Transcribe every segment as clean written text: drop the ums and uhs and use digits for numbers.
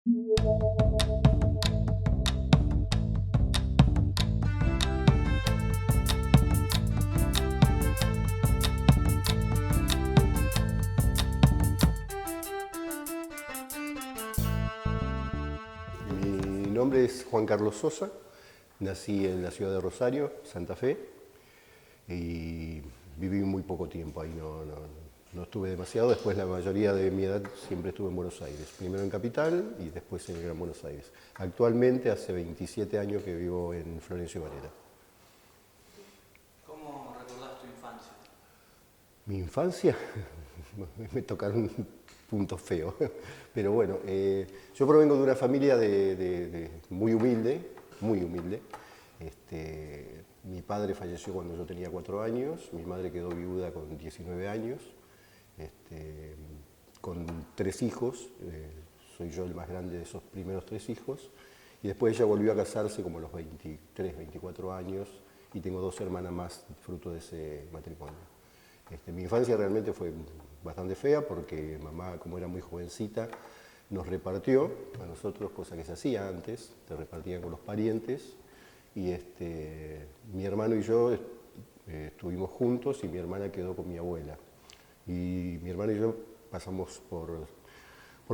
Mi nombre es Juan Carlos Sosa, nací en la ciudad de Rosario, Santa Fe, y viví muy poco tiempo ahí, no estuve demasiado. Después la mayoría de mi edad siempre estuve en Buenos Aires, primero en Capital y después en el Gran Buenos Aires. Actualmente hace 27 años que vivo en Florencio Varela. ¿Cómo recordás tu infancia? Mi infancia, me tocaron puntos feos, pero bueno, yo provengo de una familia muy humilde, muy humilde. Mi padre falleció cuando yo tenía 4 años, mi madre quedó viuda con 19 años, con 3 hijos, soy yo el más grande de esos primeros 3 hijos, y después ella volvió a casarse como a los 23, 24 años, y tengo 2 hermanas más fruto de ese matrimonio. Mi infancia realmente fue bastante fea porque mamá, como era muy jovencita, nos repartió a nosotros, cosa que se hacía antes, te repartían con los parientes, y mi hermano y yo estuvimos juntos y mi hermana quedó con mi abuela. Y mi hermano y yo pasamos por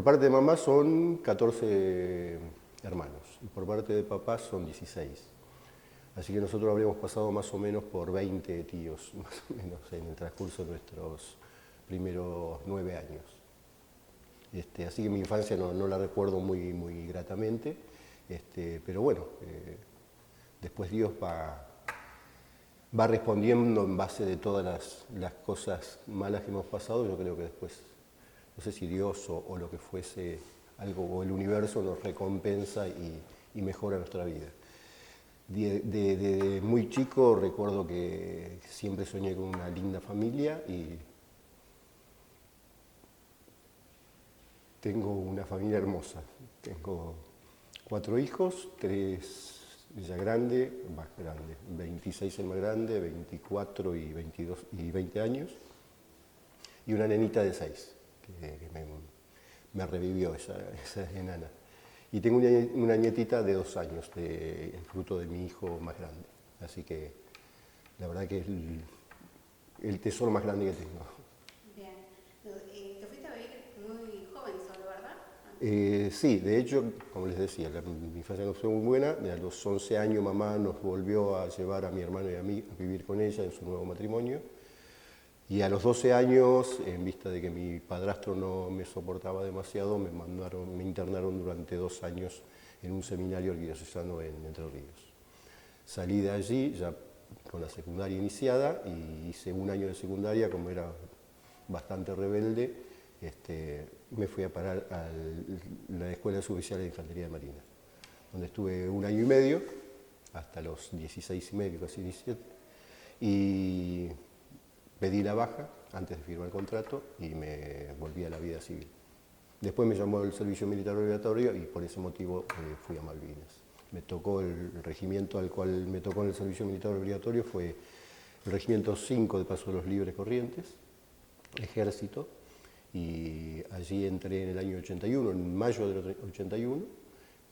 parte de mamá son 14 hermanos y por parte de papá son 16. Así que nosotros habríamos pasado más o menos por 20 tíos, más o menos, en el transcurso de nuestros primeros 9 años. Así que mi infancia no la recuerdo muy gratamente, pero bueno, después Dios va respondiendo en base de todas las cosas malas que hemos pasado. Yo creo que después, no sé si Dios o lo que fuese, algo, o el universo nos recompensa y mejora nuestra vida. De muy chico recuerdo que siempre soñé con una linda familia y tengo una familia hermosa. Tengo 4 hijos, 3 ya más grande, 26 el más grande, 24 y 22 y 20 años, y una nenita de 6, que me revivió esa enana. Y tengo una nietita de 2 años, el fruto de mi hijo más grande. Así que la verdad que es el tesoro más grande que tengo. Bien. Te fuiste a vivir muy joven solo, ¿verdad? Sí, de hecho, como les decía, mi infancia no fue muy buena. A los 11 años mamá nos volvió a llevar a mi hermano y a mí a vivir con ella en su nuevo matrimonio. Y a los 12 años, en vista de que mi padrastro no me soportaba demasiado, me internaron durante 2 años en un seminario arquidiocesano en Entre Ríos. Salí de allí ya con la secundaria iniciada y hice 1 año de secundaria. Como era bastante rebelde, me fui a parar a la Escuela Suboficial de Infantería de Marina, donde estuve 1 año y medio, hasta los 16 y medio, casi 17, y pedí la baja antes de firmar el contrato y me volví a la vida civil. Después me llamó el servicio militar obligatorio y por ese motivo fui a Malvinas. Me tocó el regimiento al cual me tocó en el servicio militar obligatorio, fue el regimiento 5 de Paso de los Libres Corrientes, ejército, y allí entré en el año 81, en mayo del 81,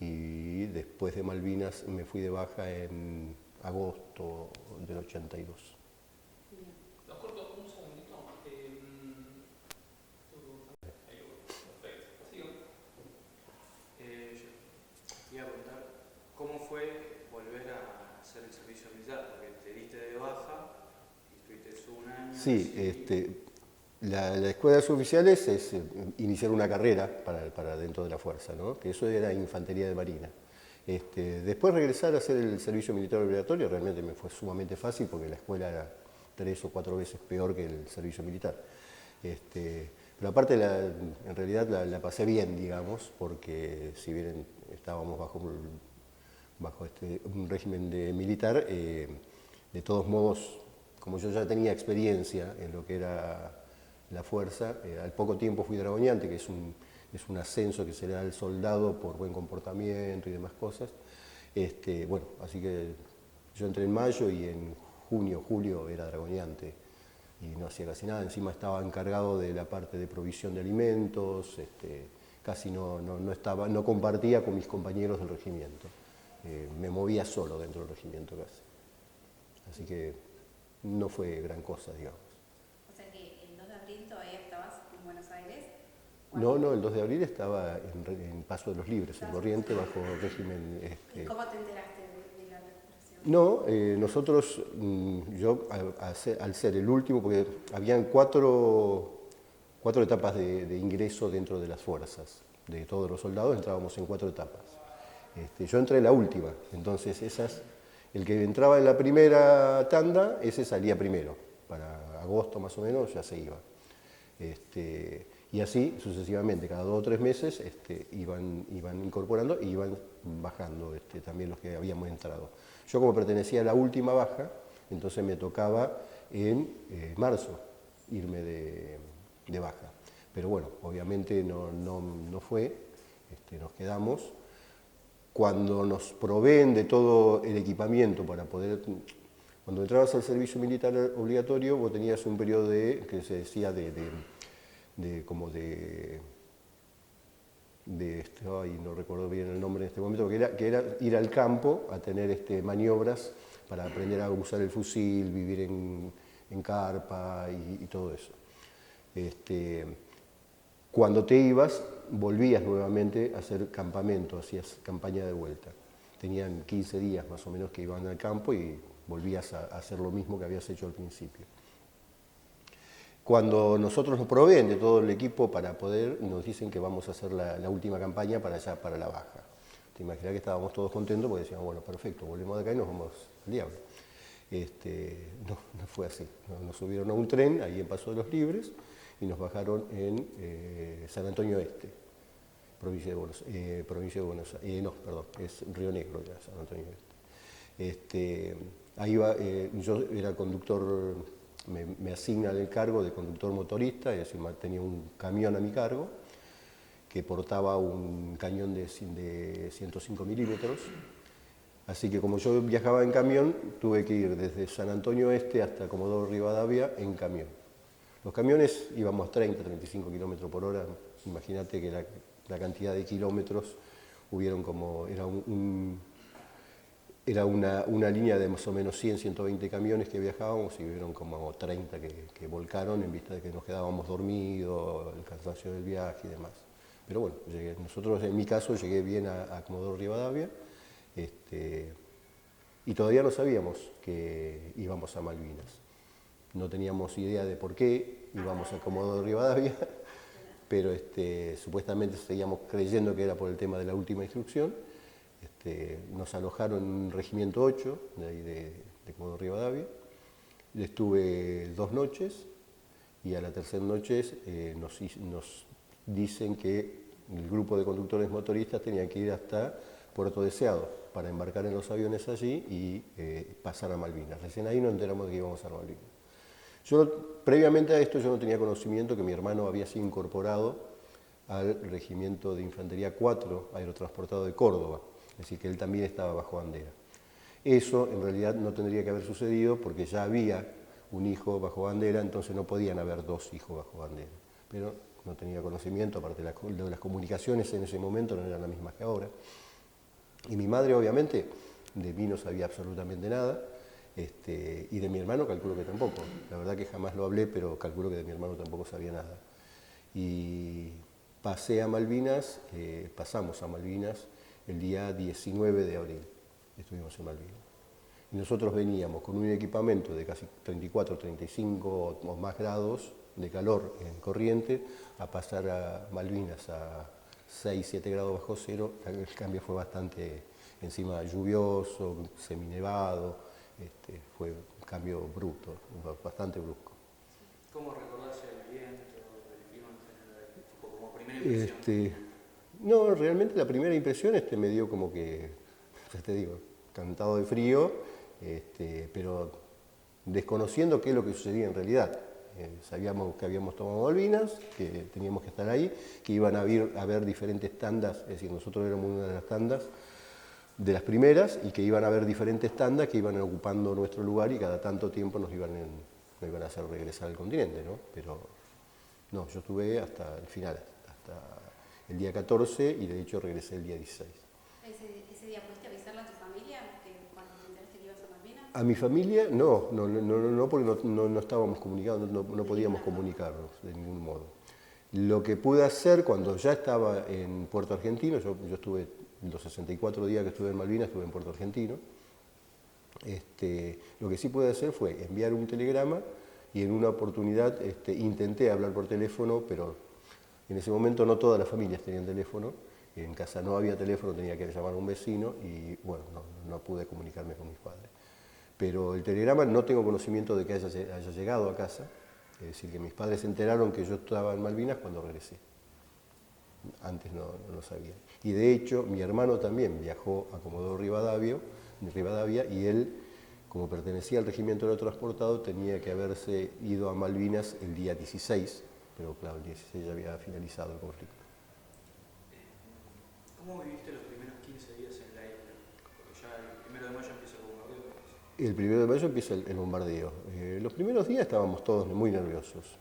y después de Malvinas me fui de baja en agosto del 82. Los corto un segundito. Perfecto. Sigo. Yo te iba a preguntar, ¿cómo fue volver a hacer el servicio militar? Porque te diste de baja y estuviste 1 año. Sí, la escuela de suboficiales es iniciar una carrera para dentro de la fuerza, ¿no? Que eso era infantería de marina. Después regresar a hacer el servicio militar obligatorio realmente me fue sumamente fácil porque la escuela era 3 o 4 veces peor que el servicio militar. Pero aparte en realidad la pasé bien, digamos, porque si bien estábamos bajo un régimen militar, de todos modos, como yo ya tenía experiencia en lo que era la fuerza, al poco tiempo fui dragoneante, que es un ascenso que se le da al soldado por buen comportamiento y demás cosas. Bueno, así que yo entré en mayo y en junio, julio era dragoneante y no hacía casi nada. Encima estaba encargado de la parte de provisión de alimentos, casi no compartía con mis compañeros del regimiento. Me movía solo dentro del regimiento casi. Así que no fue gran cosa, digamos. O sea que el 2 de abril todavía estabas en Buenos Aires. No, el 2 de abril estaba en Paso de los Libres, en Corrientes, bajo régimen... ¿Y cómo te enteraste de la recuperación? No, nosotros, yo al ser el último, porque habían cuatro etapas de ingreso dentro de las fuerzas, de todos los soldados entrábamos en 4 etapas. Yo entré en la última, entonces el que entraba en la primera tanda, ese salía primero, para agosto más o menos ya se iba. Y así sucesivamente, cada 2 o 3 meses iban incorporando y iban bajando también los que habíamos entrado. Yo como pertenecía a la última baja, entonces me tocaba en marzo irme de baja. Pero bueno, obviamente no fue, nos quedamos. Cuando nos proveen de todo el equipamiento para poder... Cuando entrabas al servicio militar obligatorio, vos tenías un periodo que se decía ay, no recuerdo bien el nombre en este momento, que era ir al campo a tener maniobras para aprender a usar el fusil, vivir en carpa y todo eso. Cuando te ibas, volvías nuevamente a hacer campamento, hacías campaña de vuelta. Tenían 15 días más o menos que iban al campo y volvías a hacer lo mismo que habías hecho al principio. Cuando nosotros nos proveen de todo el equipo para poder, nos dicen que vamos a hacer la última campaña para allá, para la baja. Te imaginas que estábamos todos contentos porque decíamos, bueno, perfecto, volvemos de acá y nos vamos al diablo. No fue así. Nos subieron a un tren ahí en Paso de los Libres y nos bajaron en San Antonio Este, provincia de Buenos Aires. No, perdón, es Río Negro ya, San Antonio Este. Ahí yo era conductor, me asignan el cargo de conductor motorista, es decir, tenía un camión a mi cargo que portaba un cañón de 105 milímetros. Así que como yo viajaba en camión, tuve que ir desde San Antonio Este hasta Comodoro Rivadavia en camión. Los camiones íbamos a 30, 35 kilómetros por hora. Imagínate que la cantidad de kilómetros hubieron como... Era una línea de más o menos 100, 120 camiones que viajábamos y hubieron como 30 que volcaron en vista de que nos quedábamos dormidos, el cansancio del viaje y demás. Pero bueno, nosotros en mi caso llegué bien a Comodoro Rivadavia y todavía no sabíamos que íbamos a Malvinas. No teníamos idea de por qué íbamos a Comodoro Rivadavia, pero supuestamente seguíamos creyendo que era por el tema de la última instrucción. Nos alojaron en un regimiento 8 de ahí de Comodoro Rivadavia. Estuve 2 noches y a la tercera noche nos dicen que el grupo de conductores motoristas tenía que ir hasta Puerto Deseado para embarcar en los aviones allí y pasar a Malvinas. Recién ahí nos enteramos de que íbamos a Malvinas. Previamente a esto yo no tenía conocimiento que mi hermano había sido incorporado al regimiento de Infantería 4 aerotransportado de Córdoba. Es decir, que él también estaba bajo bandera. Eso en realidad no tendría que haber sucedido porque ya había un hijo bajo bandera, entonces no podían haber 2 hijos bajo bandera. Pero no tenía conocimiento, aparte de las comunicaciones en ese momento no eran las mismas que ahora. Y mi madre obviamente de mí no sabía absolutamente nada, y de mi hermano calculo que tampoco. La verdad que jamás lo hablé, pero calculo que de mi hermano tampoco sabía nada. Y pasamos a Malvinas el día 19 de abril, estuvimos en Malvinas. Y nosotros veníamos con un equipamiento de casi 34, 35 o más grados de calor en Corrientes, a pasar a Malvinas a 6, 7 grados bajo cero. El cambio fue bastante, encima lluvioso, seminevado, fue un cambio bruto, bastante brusco. ¿Cómo recordás el viento, el clima en general, como primera impresión? No, realmente la primera impresión me dio como que, ya te digo, cantado de frío, pero desconociendo qué es lo que sucedía en realidad. Sabíamos que habíamos tomado Malvinas, que teníamos que estar ahí, que iban a haber diferentes tandas, es decir, nosotros éramos una de las tandas, de las primeras, y que iban a haber diferentes tandas que iban ocupando nuestro lugar y cada tanto tiempo nos iban a hacer regresar al continente, ¿no? Pero no, yo estuve hasta el final, el día 14 y de hecho regresé el día 16. ¿Ese día pudiste avisarle a tu familia que cuando te enteraste que ibas a Malvinas? A mi familia no, porque no estábamos comunicados, no podíamos comunicarnos de ningún modo. Lo que pude hacer cuando ya estaba en Puerto Argentino, yo estuve, los 64 días que estuve en Malvinas, estuve en Puerto Argentino, lo que sí pude hacer fue enviar un telegrama y en una oportunidad intenté hablar por teléfono, pero en ese momento no todas las familias tenían teléfono, en casa no había teléfono, tenía que llamar a un vecino y bueno, no pude comunicarme con mis padres. Pero el telegrama no tengo conocimiento de que haya llegado a casa, es decir, que mis padres se enteraron que yo estaba en Malvinas cuando regresé. Antes no lo sabían. Y de hecho, mi hermano también viajó a Comodoro Rivadavia y él, como pertenecía al regimiento aerotransportado, tenía que haberse ido a Malvinas el día 16, pero claro, el 16 ya había finalizado el conflicto. ¿Cómo viviste los primeros 15 días en la isla? Porque ya el 1 de mayo empieza el bombardeo. El 1 de mayo empieza el bombardeo. Los primeros días estábamos todos muy nerviosos.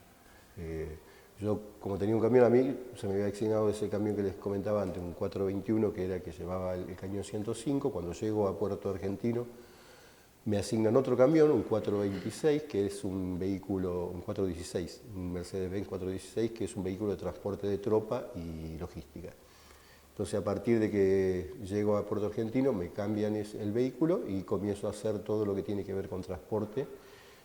Yo, como tenía un camión, a mí se me había asignado ese camión que les comentaba antes, un 421, que era el que llevaba el cañón 105. Cuando llego a Puerto Argentino, me asignan otro camión, un 426, que es un vehículo, un 416, un Mercedes-Benz 416, que es un vehículo de transporte de tropa y logística. Entonces, a partir de que llego a Puerto Argentino, me cambian el vehículo y comienzo a hacer todo lo que tiene que ver con transporte,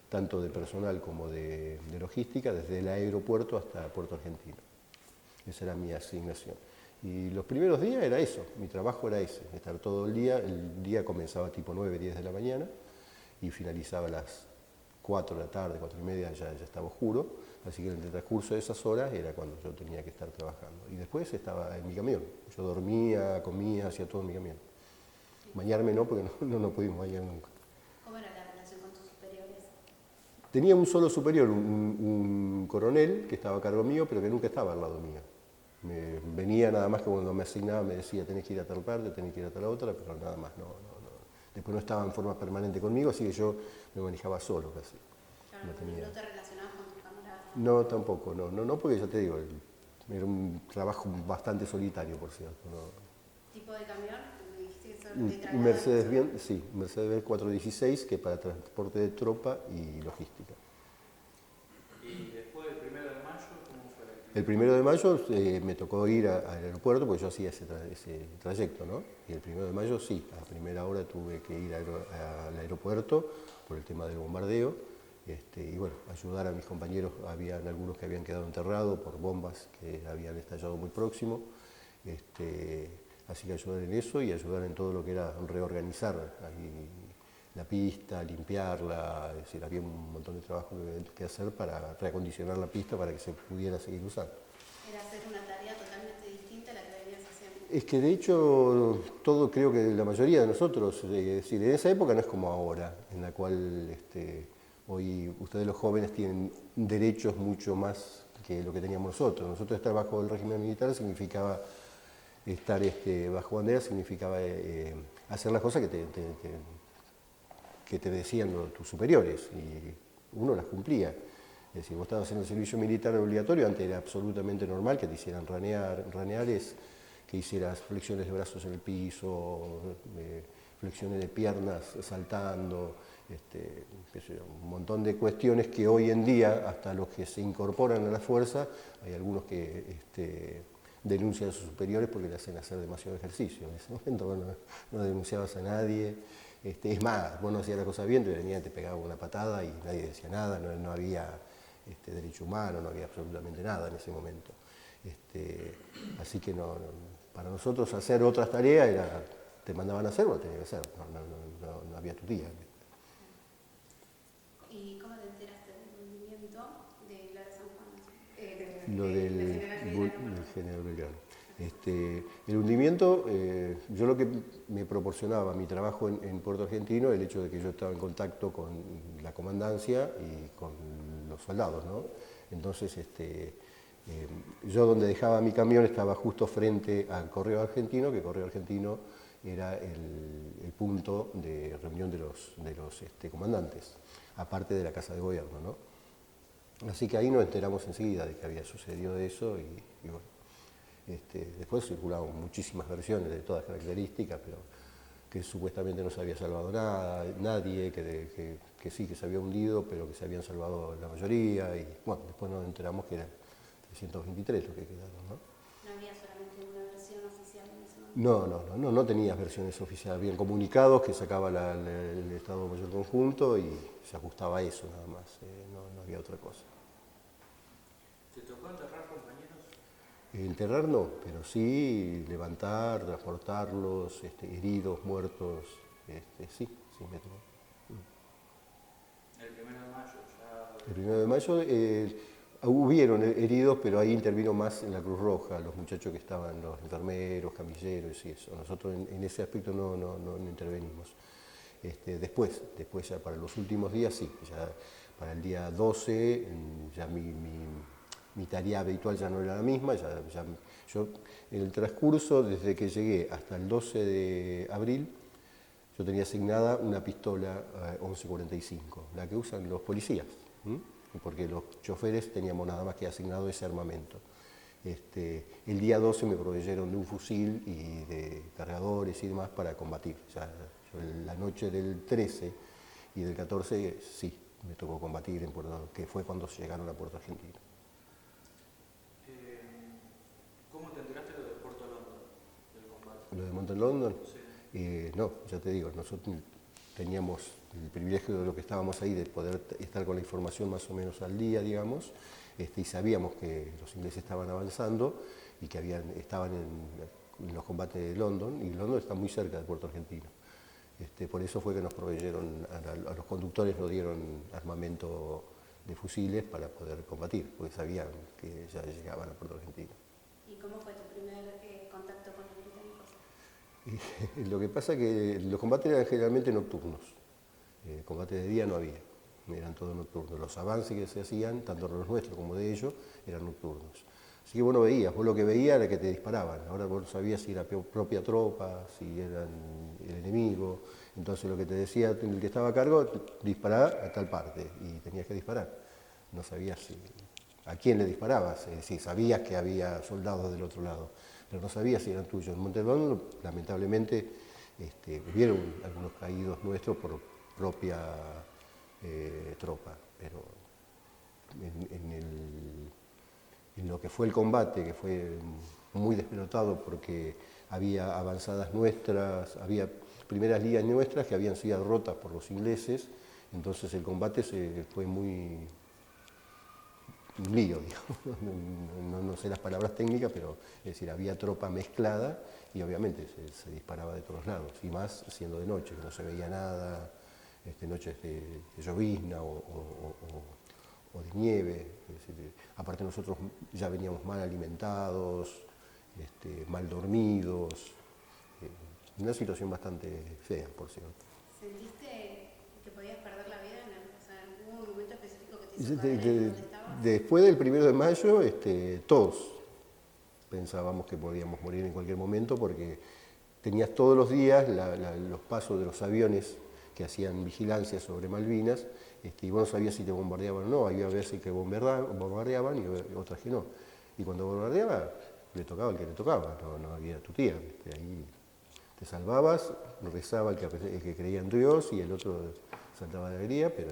tanto de personal como de logística, desde el aeropuerto hasta Puerto Argentino. Esa era mi asignación. Y los primeros días era eso, mi trabajo era ese, estar todo el día comenzaba tipo 9, 10 de la mañana y finalizaba a las 4 de la tarde, 4 y media, ya estaba oscuro, así que en el transcurso de esas horas era cuando yo tenía que estar trabajando. Y después estaba en mi camión, yo dormía, comía, hacía todo en mi camión. Bañarme no, porque no pudimos bañar nunca. ¿Cómo era la relación con tus superiores? Tenía un solo superior, un coronel que estaba a cargo mío, pero que nunca estaba al lado mío. Me venía nada más que cuando me asignaba, me decía tenés que ir a tal parte, tenés que ir a tal otra, pero nada más, no. Después no estaba en forma permanente conmigo, así que yo me manejaba solo casi. Claro, ¿no te relacionabas con tus camaradas? No, tampoco, no, porque ya te digo, era un trabajo bastante solitario, por cierto. ¿Tipo de camión? ¿Me dijiste que eso de Un traslado? Mercedes-Benz, sí, un Mercedes-Benz 416, que es para transporte de tropa y logística. ¿Y después del 1 de mayo, cómo fue la actividad? El 1 de mayo me tocó ir al aeropuerto, porque yo hacía ese trayecto, ¿no? Y el 1 de mayo sí, a primera hora tuve que ir al aeropuerto por el tema del bombardeo, y bueno, ayudar a mis compañeros, habían algunos que habían quedado enterrados por bombas que habían estallado muy próximo, así que ayudar en eso y ayudar en todo lo que era reorganizar ahí la pista, limpiarla, es decir, había un montón de trabajo que hacer para reacondicionar la pista para que se pudiera seguir usando. Era hacer una tarea totalmente distinta a la que venías haciendo. Es que de hecho, creo que la mayoría de nosotros, es decir, en esa época no es como ahora, en la cual hoy ustedes los jóvenes tienen derechos mucho más que lo que teníamos nosotros. Nosotros estar bajo el régimen militar significaba estar bajo bandera, significaba hacer las cosas que te decían tus superiores, y uno las cumplía. Es decir, vos estabas en el servicio militar obligatorio, antes era absolutamente normal que te hicieran ranear. Ranear es que hicieras flexiones de brazos en el piso, flexiones de piernas saltando, un montón de cuestiones que hoy en día, hasta los que se incorporan a la fuerza, hay algunos que denuncian a sus superiores porque le hacen hacer demasiado ejercicio. En ese momento no denunciabas a nadie. Es más, vos no hacías la cosa bien, te venía y te pegaba una patada y nadie decía nada, no había derecho humano, no había absolutamente nada en ese momento. Así que para nosotros hacer otras tareas te mandaban a hacer o lo tenías que hacer, no había tu día. ¿Y cómo te enteraste del hundimiento de Clara San Juan? Lo del general general Belgrano. El hundimiento, yo lo que me proporcionaba mi trabajo en Puerto Argentino, el hecho de que yo estaba en contacto con la comandancia y con los soldados, ¿no? Entonces, yo donde dejaba mi camión estaba justo frente al Correo Argentino, que Correo Argentino era el punto de reunión de los comandantes, aparte de la Casa de Gobierno, ¿no? Así que ahí nos enteramos enseguida de que había sucedido eso y bueno. Después circulaban muchísimas versiones de todas características, pero que supuestamente no se había salvado nadie, que sí, que se había hundido, pero que se habían salvado la mayoría, y bueno, después nos enteramos que eran 323 los que quedaron, ¿no? No había solamente una versión oficial en ese momento. No tenías versiones oficiales, habían comunicados que sacaba el Estado Mayor Conjunto y se ajustaba a eso nada más, no había otra cosa. ¿Te tocó enterrar compañeros? Enterrar no, pero sí levantar, transportarlos, heridos, muertos, sí me tocó. El 1 de mayo ya... El 1 de mayo hubieron heridos, pero ahí intervino más en la Cruz Roja, los muchachos que estaban, los enfermeros, camilleros y eso. Nosotros en ese aspecto no intervenimos. Después ya para los últimos días sí, ya para el día 12 ya mi tarea habitual ya no era la misma, yo en el transcurso desde que llegué hasta el 12 de abril yo tenía asignada una pistola 1145, la que usan los policías, porque los choferes teníamos nada más que asignado ese armamento. El día 12 me proveyeron de un fusil y de cargadores y demás para combatir. La noche del 13 y del 14 sí, me tocó combatir en Puerto, que fue cuando llegaron a Puerto Argentino. ¿Cómo te enteraste lo de Puerto London, del combate? ¿Lo de Monte London? Sí. No, ya te digo, nosotros teníamos el privilegio de lo que estábamos ahí, de poder estar con la información más o menos al día, digamos, y sabíamos que los ingleses estaban avanzando y que estaban en los combates de London, y London está muy cerca de Puerto Argentino. Por eso fue que nos proveyeron, a los conductores nos dieron armamento de fusiles para poder combatir, porque sabían que ya llegaban a Puerto Argentino. ¿Y cómo fue tu primer contacto con los británicos? Y lo que pasa es que los combates eran generalmente nocturnos, combates de día no había, eran todos nocturnos. Los avances que se hacían, tanto los nuestros como de ellos, eran nocturnos. Así que vos no veías, vos lo que veías era que te disparaban, ahora vos no sabías si era propia tropa, si eran el enemigo, entonces lo que te decía el que estaba a cargo, disparar a tal parte, y tenías que disparar. No sabías a quién le disparabas, es decir, sabías que había soldados del otro lado, pero no sabías si eran tuyos. En Monte London, lamentablemente, hubieron algunos caídos nuestros por propia tropa, pero en lo que fue el combate, que fue muy despelotado porque había avanzadas nuestras, había primeras líneas nuestras que habían sido rotas por los ingleses, entonces el combate fue muy un lío, digamos. No sé las palabras técnicas, pero es decir, había tropa mezclada y obviamente se disparaba de todos lados, y más siendo de noche, que no se veía nada, noches de llovizna o de nieve. Es decir, aparte nosotros ya veníamos mal alimentados, mal dormidos, una situación bastante fea, por cierto. ¿Sentiste que podías perder la vida? ¿Hubo un momento específico que te hizo caer ahí donde estabas? Después del 1 de mayo, todos pensábamos que podíamos morir en cualquier momento porque tenías todos los días los pasos de los aviones que hacían vigilancia sobre Malvinas, y vos no sabías si te bombardeaban o no. Había veces que bombardeaban y otras que no. Y cuando bombardeaba, le tocaba el que le tocaba, no había tu tía. Ahí te salvabas, rezaba el que creía en Dios y el otro saltaba de alegría, pero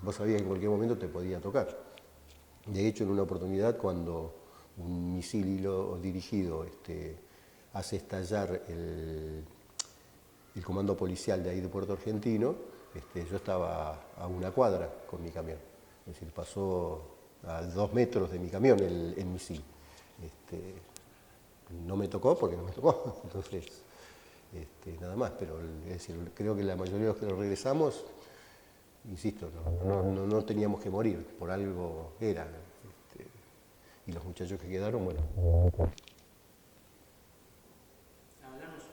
vos sabías que en cualquier momento te podía tocar. De hecho, en una oportunidad, cuando un misil dirigido hace estallar el comando policial de ahí de Puerto Argentino, yo estaba a una cuadra con mi camión. Es decir, pasó a 2 metros de mi camión el misil. No me tocó porque no me tocó, entonces nada más, pero es decir, creo que la mayoría de los que nos regresamos, insisto, no teníamos que morir, por algo era. Y los muchachos que quedaron, bueno. Hablamos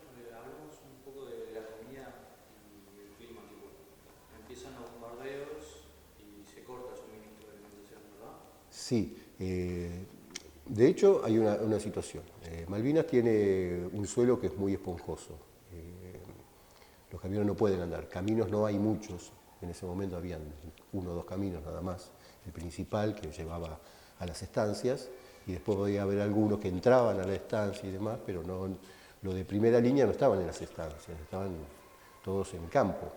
un poco de la comida y el clima, tipo, empiezan los bombardeos y se corta el suministro de alimentación, ¿verdad? Sí, de hecho hay una situación. Malvinas tiene un suelo que es muy esponjoso. Los camiones no pueden andar, caminos no hay muchos. En ese momento habían 1 o 2 caminos nada más. El principal que llevaba a las estancias y después podía haber algunos que entraban a la estancia y demás, pero no, lo de primera línea no estaban en las estancias, estaban todos en campo.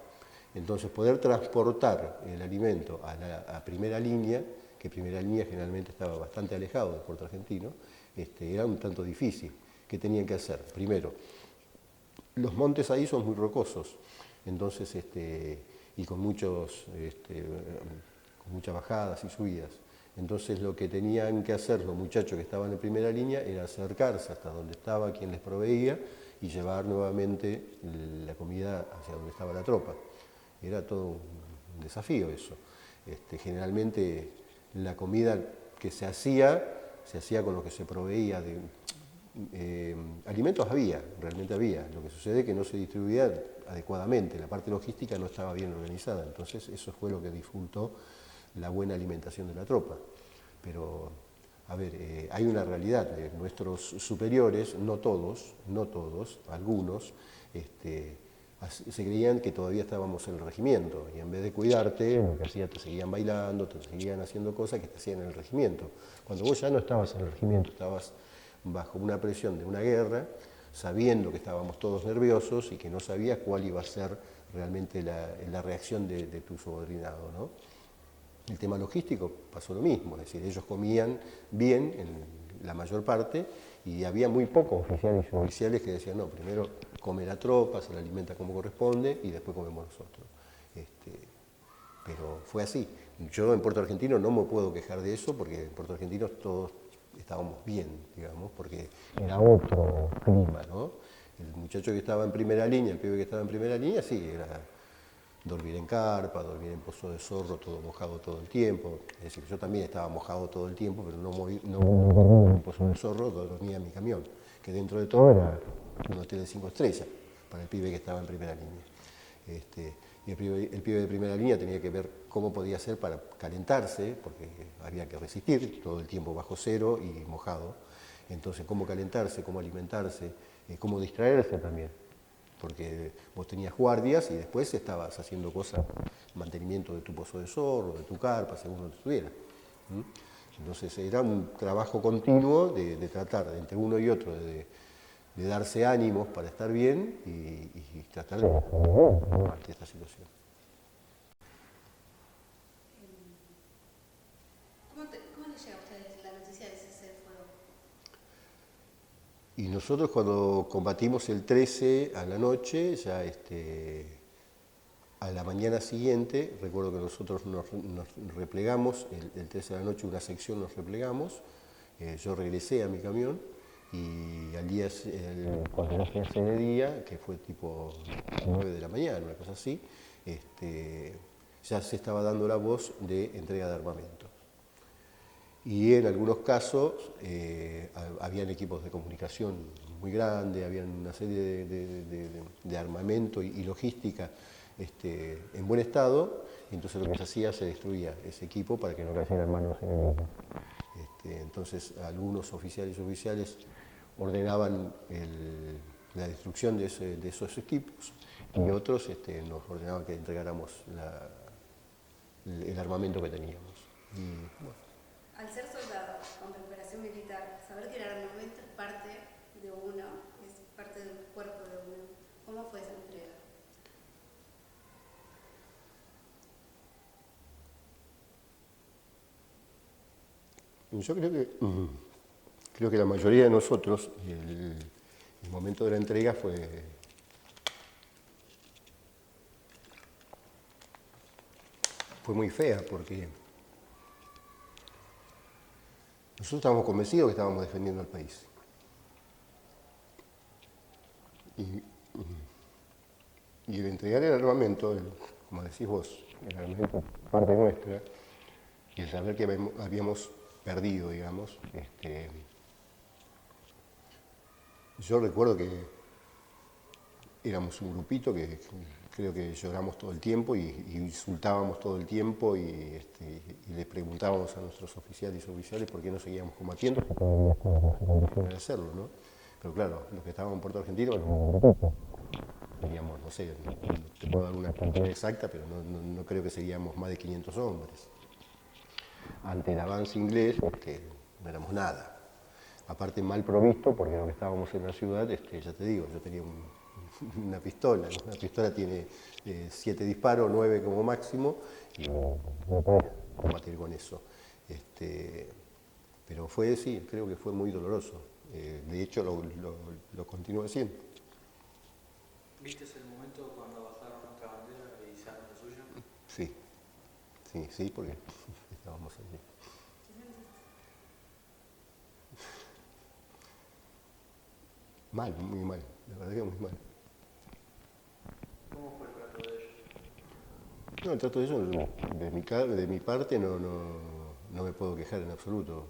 Entonces poder transportar el alimento a primera línea, que primera línea generalmente estaba bastante alejado del puerto argentino, era un tanto difícil. ¿Qué tenían que hacer? Primero, los montes ahí son muy rocosos, entonces, y con muchas bajadas y subidas. Entonces lo que tenían que hacer los muchachos que estaban en primera línea era acercarse hasta donde estaba quien les proveía y llevar nuevamente la comida hacia donde estaba la tropa. Era todo un desafío eso. Generalmente la comida que se hacía con lo que se proveía de alimentos realmente había. Lo que sucede es que no se distribuía adecuadamente, la parte logística no estaba bien organizada, entonces eso fue lo que dificultó la buena alimentación de la tropa. Pero, a ver, hay una realidad, nuestros superiores, no todos, algunos, se creían que todavía estábamos en el regimiento y en vez de cuidarte, lo que hacían, te seguían bailando, te seguían haciendo cosas que te hacían en el regimiento. Cuando vos ya no estabas en el regimiento, estabas bajo una presión de una guerra, sabiendo que estábamos todos nerviosos y que no sabías cuál iba a ser realmente la reacción de tu subordinado, ¿no? El tema logístico pasó lo mismo, es decir, ellos comían bien en la mayor parte y había muy pocos oficiales y suboficiales que decían, no, primero come la tropa, se la alimenta como corresponde y después comemos nosotros. Pero fue así. Yo en Puerto Argentino no me puedo quejar de eso porque en Puerto Argentino todos estábamos bien, digamos, porque era otro clima, ¿no? El muchacho que estaba en primera línea, el pibe que estaba en primera línea, sí, era dormir en carpa, dormir en pozo de zorro, todo mojado todo el tiempo. Es decir, yo también estaba mojado todo el tiempo, pero no dormía en un pozo de zorro, dormía en mi camión, que dentro de todo era un hotel de 5 estrellas para el pibe que estaba en primera línea. Y el pibe de primera línea tenía que ver cómo podía hacer para calentarse, porque había que resistir todo el tiempo bajo cero y mojado. Entonces, cómo calentarse, cómo alimentarse, cómo distraerse también. Porque vos tenías guardias y después estabas haciendo cosas, mantenimiento de tu pozo de zorro, de tu carpa, según donde estuviera. Entonces era un trabajo continuo de tratar entre uno y otro de darse ánimos para estar bien y tratar de ante esta situación. ¿Cómo les llega a ustedes la noticia de cese de fuego? Y nosotros cuando combatimos el 13 a la noche, ya a la mañana siguiente, recuerdo que nosotros nos replegamos, el 13 a la noche una sección nos replegamos, yo regresé a mi camión y al día, cuando era de día, que fue tipo 9 de la mañana, una cosa así, ya se estaba dando la voz de entrega de armamento. Y en algunos casos habían equipos de comunicación muy grandes, había una serie de armamento y logística en buen estado, y entonces lo que se hacía, se destruía ese equipo para que no cayera en manos enemigas. Entonces algunos oficiales y suboficiales ordenaban la destrucción de esos equipos y otros nos ordenaban que entregáramos el armamento que teníamos. Y, bueno. Al ser soldado con preparación militar, saber que el armamento es parte de uno, es parte del cuerpo de uno, ¿cómo fue esa entrega? Yo creo que la mayoría de nosotros, el momento de la entrega fue muy fea porque nosotros estábamos convencidos que estábamos defendiendo al país. Y el entregar el armamento, como decís vos, el armamento parte nuestra, y el saber que habíamos perdido, digamos, yo recuerdo que éramos un grupito que creo que lloramos todo el tiempo y insultábamos todo el tiempo y le preguntábamos a nuestros oficiales y suboficiales por qué no seguíamos combatiendo, porque todavía estábamos en condiciones de hacerlo, ¿no? Pero claro, los que estábamos en Puerto Argentino éramos un grupito. Teníamos, no sé, no te puedo dar una cantidad exacta, pero no creo que seríamos más de 500 hombres. Ante el avance inglés, no éramos nada. aparte mal provisto, porque lo que estábamos en la ciudad, ya te digo, yo tenía una pistola. Una pistola tiene 7 disparos, 9 como máximo, y no puedes combatir con eso. Pero fue, sí, creo que fue muy doloroso. De hecho, lo continúo haciendo. ¿Viste el momento cuando bajaron otra bandera y izaron la suya? Sí, sí, sí, porque estábamos allí. Mal, muy mal, la verdad que muy mal. ¿Cómo fue el trato de ellos? No, el trato de ellos, de mi parte, no me puedo quejar en absoluto.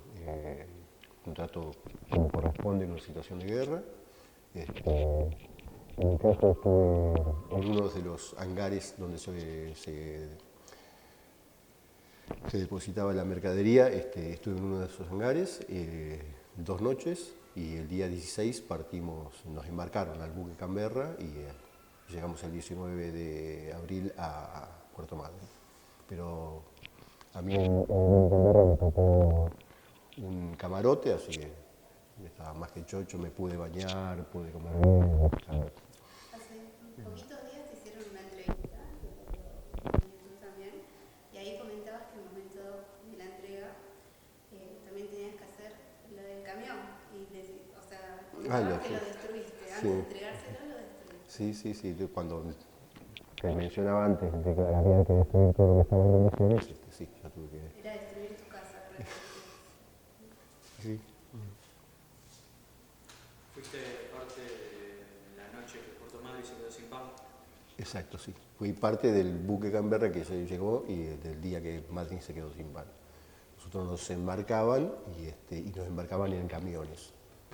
Un trato como corresponde en una situación de guerra. En mi caso estuve en uno de los hangares donde se depositaba la mercadería, estuve en uno de esos hangares 2 noches y el día 16 partimos, nos embarcaron al buque Canberra y llegamos el 19 de abril a Puerto Madryn. Pero a mí en Canberra me tocó un camarote, así que estaba más que chocho, me pude bañar, pude comer bien. Hace poquitos días te hicieron una entrevista, en YouTube también, y ahí comentabas que en el momento de la entrega también tenías que hacer lo del camión, o sea, comentabas que lo destruiste, antes de entregárselo lo destruiste. Sí, cuando que mencionaba antes de que había que destruir todo lo que estaba en condiciones, sí, yo tuve que... Era destruir tu casa, realmente. Sí. ¿Fuiste parte de la noche que Puerto Madryn se quedó sin pan? Exacto, sí. Fui parte del buque Canberra que se llegó y del día que Madryn se quedó sin pan. Nosotros nos embarcaban y nos embarcaban en camiones,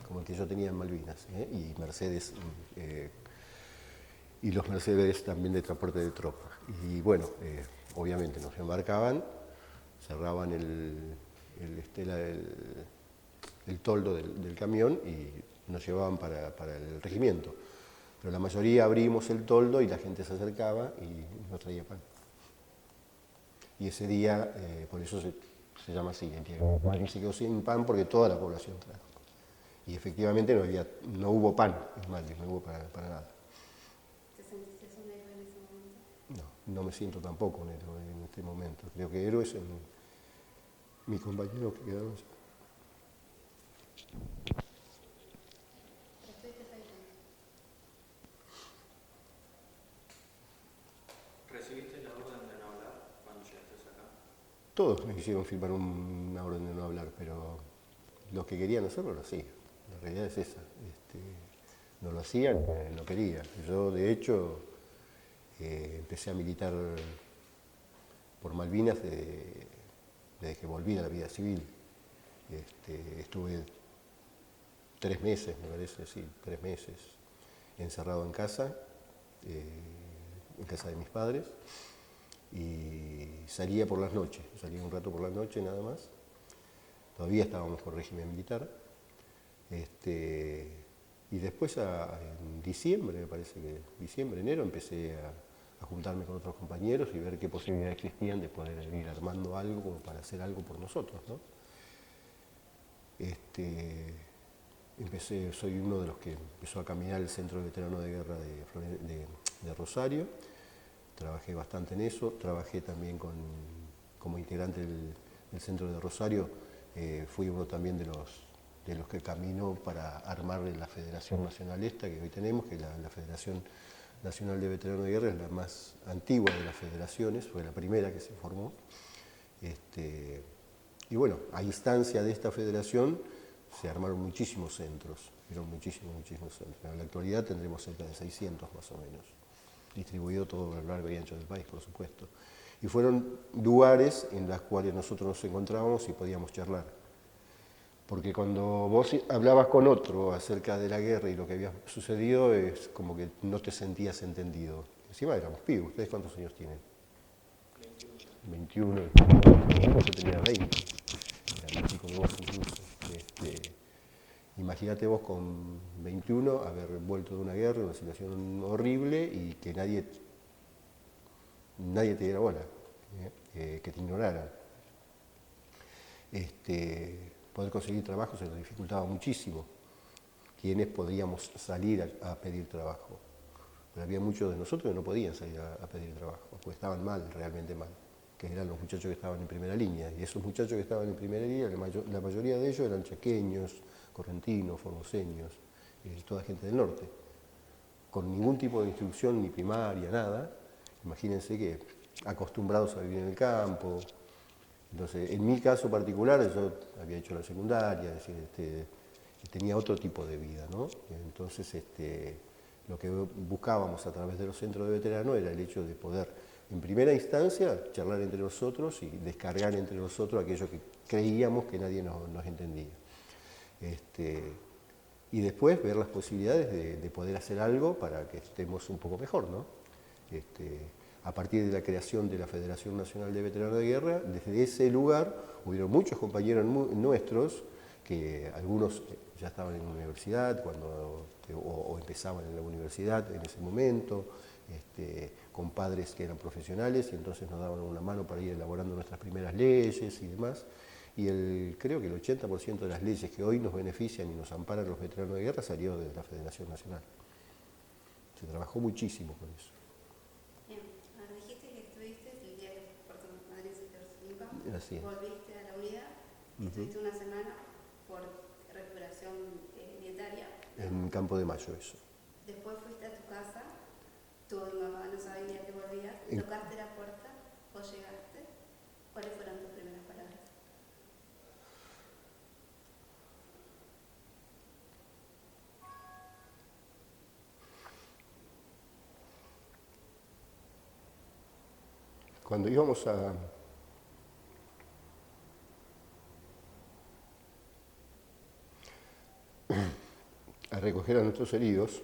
como el que yo tenía en Malvinas, y Mercedes, y los Mercedes también de transporte de tropas. Y bueno, obviamente nos embarcaban, cerraban el toldo del camión y nos llevaban para el regimiento. Pero la mayoría abrimos el toldo y la gente se acercaba y nos traía pan. Y ese día, por eso se llama así, Madryn se quedó sin pan porque toda la población trajo. Y efectivamente no hubo pan en Madryn, no hubo para nada. ¿Te sentiste un héroe en ese momento? No me siento tampoco un héroe en este momento. Creo que héroes son mis compañeros que quedaron allá. ¿Recibiste la orden de no hablar cuando llegaste acá? Todos me quisieron firmar una orden de no hablar, pero los que querían hacerlo lo hacían. La realidad es esa. No lo hacían, no quería. Yo, de hecho, empecé a militar por Malvinas desde que volví a la vida civil. Estuve 3 meses, me parece, sí, 3 meses encerrado en casa de mis padres, y salía por las noches, salía un rato por la noche nada más. Todavía estábamos con régimen militar. Y después en diciembre, me parece que diciembre, enero, empecé a juntarme con otros compañeros y ver qué posibilidades existían de poder ir armando algo como para hacer algo por nosotros, ¿no? Soy uno de los que empezó a caminar el Centro de Veterano de Guerra de Rosario. Trabajé bastante en eso, trabajé también como integrante del Centro de Rosario. Fui uno también de los que caminó para armar la Federación Nacional esta que hoy tenemos, que la Federación Nacional de Veteranos de Guerra es la más antigua de las federaciones, fue la primera que se formó. Y bueno, a instancia de esta federación se armaron muchísimos centros, muchísimos centros. En la actualidad tendremos cerca de 600 más o menos, distribuido todo a lo largo y ancho del país, por supuesto. Y fueron lugares en los cuales nosotros nos encontrábamos y podíamos charlar. Porque cuando vos hablabas con otro acerca de la guerra y lo que había sucedido, es como que no te sentías entendido. Encima éramos pibes. ¿Ustedes cuántos años tienen? 21. Yo tenía 20. Era más chico que vos incluso. Imagínate vos con 21 haber vuelto de una guerra, una situación horrible y que nadie te diera bola, que te ignoraran. poder conseguir trabajo se nos dificultaba muchísimo. Quienes podíamos salir a pedir trabajo. Pero había muchos de nosotros que no podían salir a pedir trabajo, porque estaban mal, realmente mal, que eran los muchachos que estaban en primera línea. Y esos muchachos que estaban en primera línea, la mayoría de ellos eran chaqueños, correntinos, formoseños, toda gente del norte, con ningún tipo de instrucción, ni primaria, nada. Imagínense que acostumbrados a vivir en el campo. Entonces, en mi caso particular, yo había hecho la secundaria, es decir, tenía otro tipo de vida, ¿no? Entonces, lo que buscábamos a través de los centros de veteranos era el hecho de poder, en primera instancia, charlar entre nosotros y descargar entre nosotros aquello que creíamos que nadie nos entendía. Y después ver las posibilidades de poder hacer algo para que estemos un poco mejor, ¿no? A partir de la creación de la Federación Nacional de Veteranos de Guerra, desde ese lugar hubieron muchos compañeros nuestros, que algunos ya estaban en la universidad o empezaban en la universidad en ese momento, con padres que eran profesionales y entonces nos daban una mano para ir elaborando nuestras primeras leyes y demás. Y creo que el 80% de las leyes que hoy nos benefician y nos amparan los veteranos de guerra salió de la Federación Nacional. Se trabajó muchísimo con eso. Bien, ahora dijiste que estuviste el día que Puerto Madryn se clasificó, Así es. volviste a la unidad, estuviste una semana por recuperación dietaria. En Campo de Mayo, eso. Después fuiste a tu casa, tu mamá no sabía que volvías, tocaste la puerta, vos llegaste. ¿Cuáles fueron tus primeras palabras? Cuando íbamos a recoger a nuestros heridos,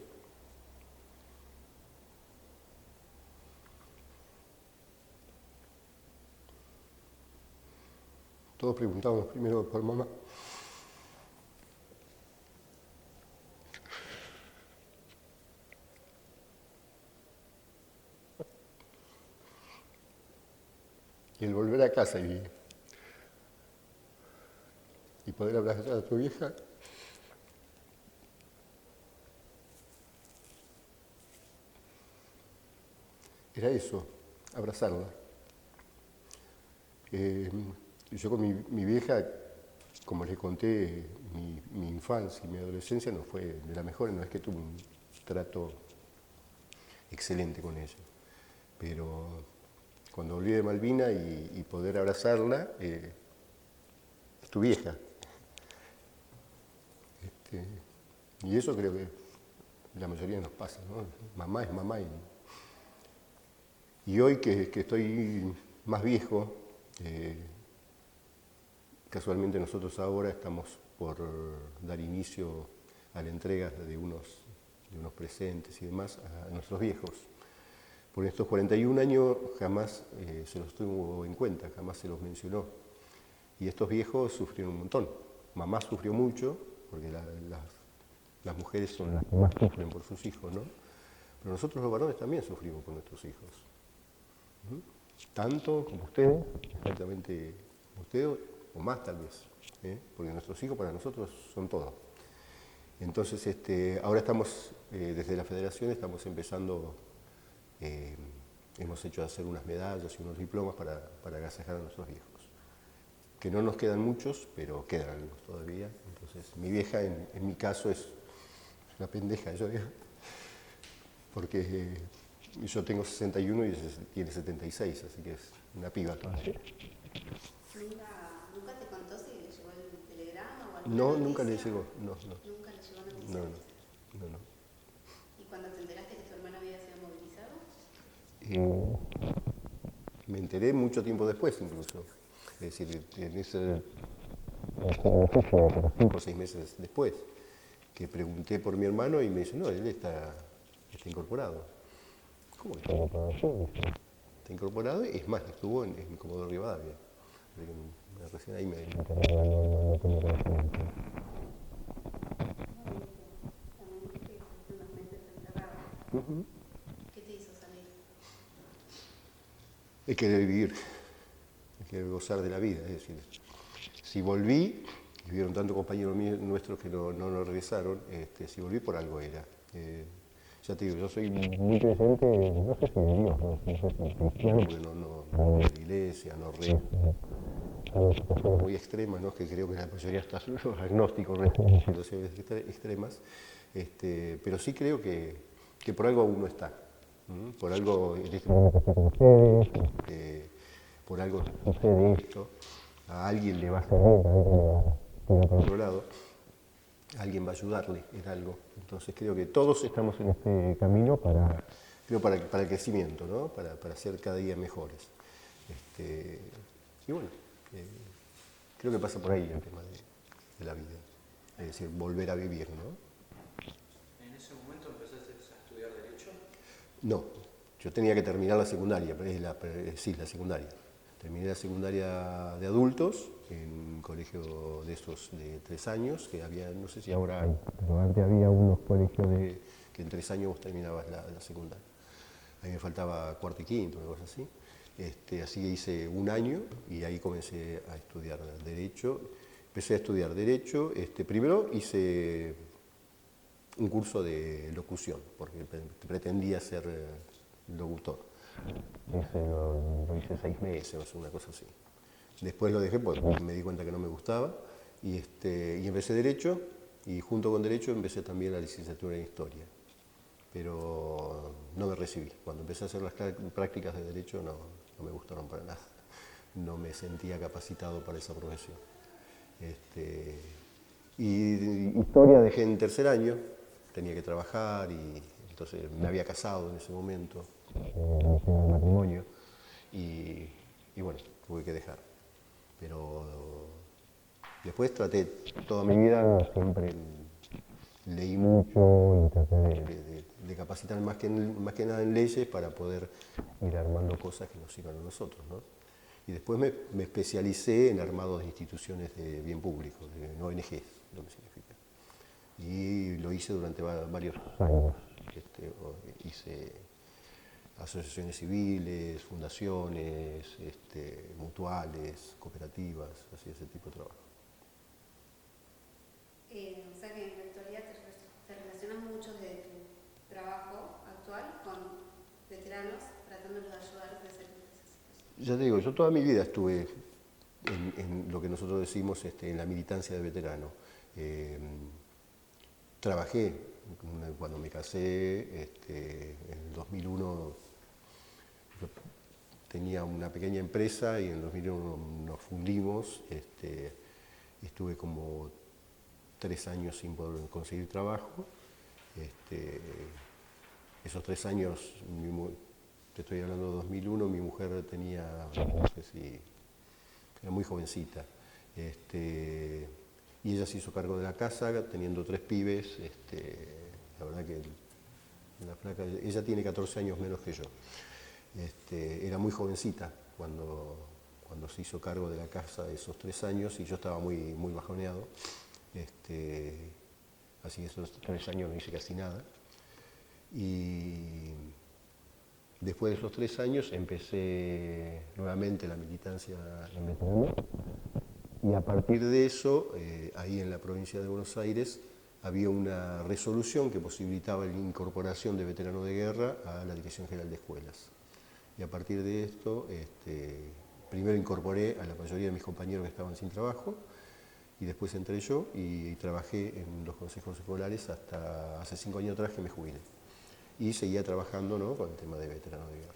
todos preguntábamos primero por mamá. Y el volver a casa y poder abrazar a tu vieja, era eso, abrazarla. Yo con mi vieja, como les conté, mi infancia y mi adolescencia no fue de la mejor, no es que tuve un trato excelente con ella, pero cuando volví de Malvina y poder abrazarla, es tu vieja. Y eso creo que la mayoría nos pasa, ¿no? Mamá es mamá. Y hoy que estoy más viejo, casualmente nosotros ahora estamos por dar inicio a la entrega de unos presentes y demás a nuestros viejos. Por estos 41 años jamás se los tuvo en cuenta, jamás se los mencionó. Y estos viejos sufrieron un montón. Mamá sufrió mucho, porque las mujeres son las que más sufren por sus hijos, ¿no? Pero nosotros los varones también sufrimos por nuestros hijos. Tanto como ustedes, exactamente como ustedes, o más tal vez, porque nuestros hijos para nosotros son todo. Entonces, ahora estamos, desde la Federación, estamos empezando, hemos hecho hacer unas medallas y unos diplomas para agasajar a nuestros viejos. Que no nos quedan muchos, pero quedan algunos todavía. Entonces, mi vieja, en mi caso, es una pendeja, yo digo, porque yo tengo 61 y ella tiene 76, así que es una piba todavía. ¿Nunca te contó si le llegó el telegrama o alguna No, noticia? nunca le llegó, no. ¿Nunca le llegó noticia? No. ¿Y cuando te enteraste que tu hermano había sido movilizado? Me enteré mucho tiempo después, incluso. Es decir, en ese 5 o 6 meses después, que pregunté por mi hermano y me dice, no, él está incorporado. ¿Cómo que está incorporado? Está incorporado y es más, estuvo en Comodoro Rivadavia. Recién ahí me ¿Qué te hizo salir? Hay que vivir, hay que gozar de la vida. Es decir, si volví, y vieron tantos compañeros nuestros que no regresaron, si volví por algo era. Ya te digo, yo soy muy creyente, no sé si de Dios, no sé si cristiano, porque no voy a la iglesia, no rezo. Hay situaciones muy extremas, ¿no? Que creo que la mayoría están los agnósticos, situaciones extremas, pero sí creo que por algo uno está. Por algo en este momento estoy con ustedes, por algo sucede esto, a alguien le va a servir, a alguien le va a ir por otro lado, alguien va a ayudarle en algo. Entonces creo que todos estamos en este camino para el crecimiento, ¿no? Para ser cada día mejores. Y bueno, creo que pasa por ahí el tema de la vida, es decir, volver a vivir, ¿no? ¿En ese momento empezaste a estudiar Derecho? No, yo tenía que terminar la secundaria, sí, la secundaria. Terminé la secundaria de adultos en un colegio de estos de 3 años, que había, no sé si ahora hay, pero antes había unos colegios que en 3 años vos terminabas la secundaria. A mí me faltaba cuarto y quinto, una cosa así. Así que hice 1 año y ahí comencé a estudiar Derecho. Empecé a estudiar Derecho. Primero hice un curso de locución, porque pretendía ser locutor. Lo hice 6 meses, una cosa así. Después lo dejé porque me di cuenta que no me gustaba y empecé Derecho y junto con Derecho empecé también la licenciatura en Historia. Pero no me recibí. Cuando empecé a hacer las prácticas de Derecho no me gustaron para nada. No me sentía capacitado para esa profesión. Y Historia dejé en 3er año, tenía que trabajar y entonces me había casado en ese momento, mi primer matrimonio, y bueno, tuve que dejar. Pero después traté toda mi vida, siempre leí mucho y traté de capacitar más que nada en leyes para poder ir armando cosas que nos sirvan a nosotros, ¿no? Y después me especialicé en armado de instituciones de bien público, de ONGs, lo que significa. Y lo hice durante varios años. Hice asociaciones civiles, fundaciones, mutuales, cooperativas, así ese tipo de trabajo. O sea que en la actualidad te relacionas mucho de tu trabajo actual con veteranos, tratándolos de ayudar a hacer esas cosas. Ya te digo, yo toda mi vida estuve en lo que nosotros decimos en la militancia de veterano. Trabajé cuando me casé, en el 2001 yo tenía una pequeña empresa y en el 2001 nos fundimos. Estuve como 3 años sin poder conseguir trabajo. Esos 3 años, te estoy hablando de 2001, mi mujer tenía, no sé si, era muy jovencita. Y ella se hizo cargo de la casa, teniendo 3 pibes. La verdad que la flaca, ella tiene 14 años menos que yo. Era muy jovencita cuando se hizo cargo de la casa esos 3 años y yo estaba muy bajoneado. Así que esos 3 años no hice casi nada. Y después de esos 3 años empecé nuevamente la militancia en veterano. Y a partir de eso, ahí en la provincia de Buenos Aires, había una resolución que posibilitaba la incorporación de veteranos de guerra a la Dirección General de Escuelas. Y a partir de esto, primero incorporé a la mayoría de mis compañeros que estaban sin trabajo, y después entré yo y trabajé en los consejos escolares hasta hace 5 años atrás que me jubilé. Y seguía trabajando, ¿no?, con el tema de veteranos de guerra.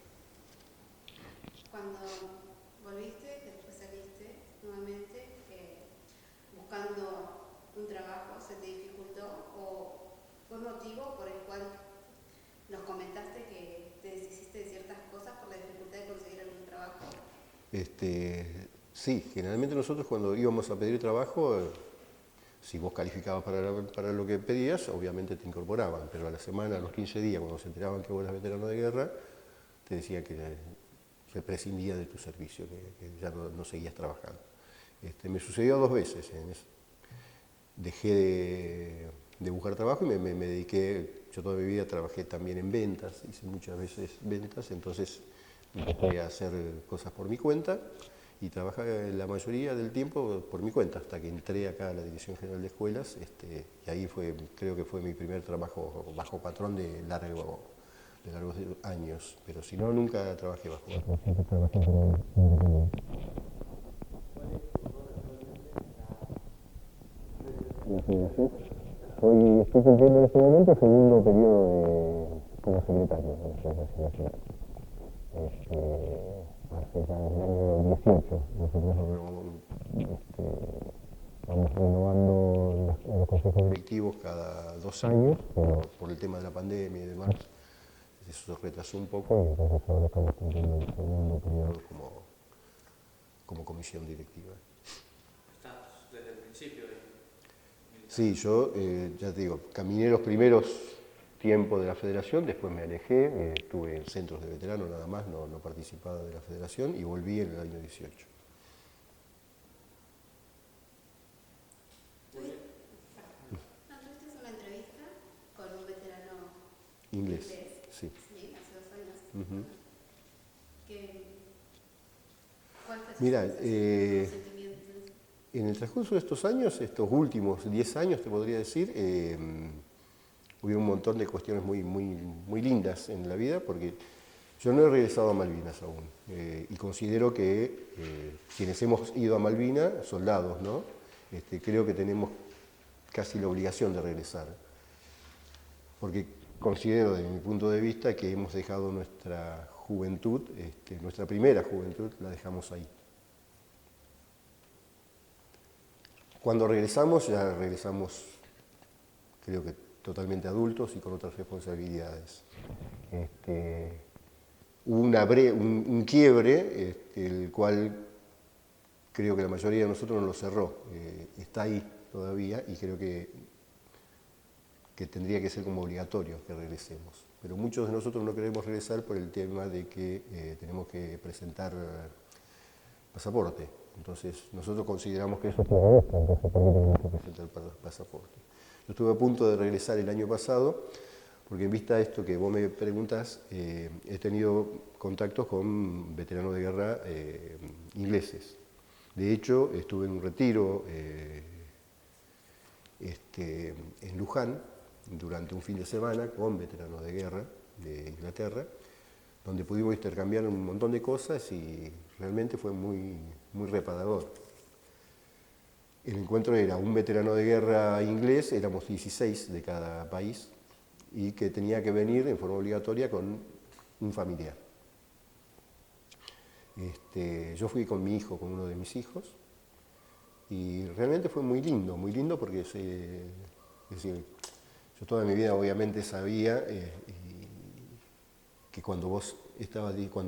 Cuando volviste, que después saliste nuevamente, buscando un trabajo, ¿se te dificultó o fue motivo por el cual nos comentaste que te deshiciste de ciertas cosas por la dificultad de conseguir algún trabajo? Sí, generalmente nosotros cuando íbamos a pedir trabajo, si vos calificabas para lo que pedías, obviamente te incorporaban, pero a la semana, a los 15 días, cuando se enteraban que vos eras veterano de guerra, te decía que se prescindía de tu servicio, que ya no seguías trabajando. Me sucedió 2 veces. Dejé de buscar trabajo y me dediqué, yo toda mi vida trabajé también en ventas, hice muchas veces ventas, entonces empecé a hacer cosas por mi cuenta y trabajé la mayoría del tiempo por mi cuenta, hasta que entré acá a la Dirección General de Escuelas, y ahí creo que fue mi primer trabajo bajo patrón de largos años, pero si no, nunca trabajé bajo patrón. Siempre trabajé como independiente. La federación. Estoy cumpliendo en este momento el segundo periodo como secretario de la Federación Nacional. Hace ya desde el año 18 nosotros vamos renovando los consejos directivos cada 2 años, pero por el tema de la pandemia y demás, eso se retrasó un poco y entonces ahora estamos cumpliendo el segundo periodo como comisión directiva. ¿Estás desde el principio ahí? Sí, yo ya te digo, caminé los primeros tiempos de la federación, después me alejé, estuve en centros de veteranos nada más, no participaba de la federación y volví en el año 18. Tuviste una entrevista con un veterano Inglés, sí. Sí, hace 2 años. Uh-huh. ¿Cuál fue Mira, tu sentimiento? en el transcurso de estos años, estos últimos 10 años, te podría decir, hubo un montón de cuestiones muy lindas en la vida, porque yo no he regresado a Malvinas aún, y considero que quienes hemos ido a Malvinas, soldados, ¿no? Creo que tenemos casi la obligación de regresar, porque considero desde mi punto de vista que hemos dejado nuestra juventud, nuestra primera juventud, la dejamos ahí. Cuando regresamos, ya regresamos, creo que totalmente adultos y con otras responsabilidades. Hubo un quiebre, el cual creo que la mayoría de nosotros no lo cerró. Está ahí todavía y creo que tendría que ser como obligatorio que regresemos. Pero muchos de nosotros no queremos regresar por el tema de que tenemos que presentar pasaporte. Entonces, nosotros consideramos que eso es terrorista, entonces ¿por qué tenemos que presentar el pasaporte? Yo estuve a punto de regresar el año pasado, porque en vista de esto que vos me preguntás, he tenido contactos con veteranos de guerra ingleses. De hecho, estuve en un retiro en Luján durante un fin de semana con veteranos de guerra de Inglaterra, donde pudimos intercambiar un montón de cosas y realmente fue muy reparador. El encuentro era un veterano de guerra inglés, éramos 16 de cada país, y que tenía que venir en forma obligatoria con un familiar. Yo fui con mi hijo, con uno de mis hijos, y realmente fue muy lindo porque es decir, yo toda mi vida obviamente sabía que cuando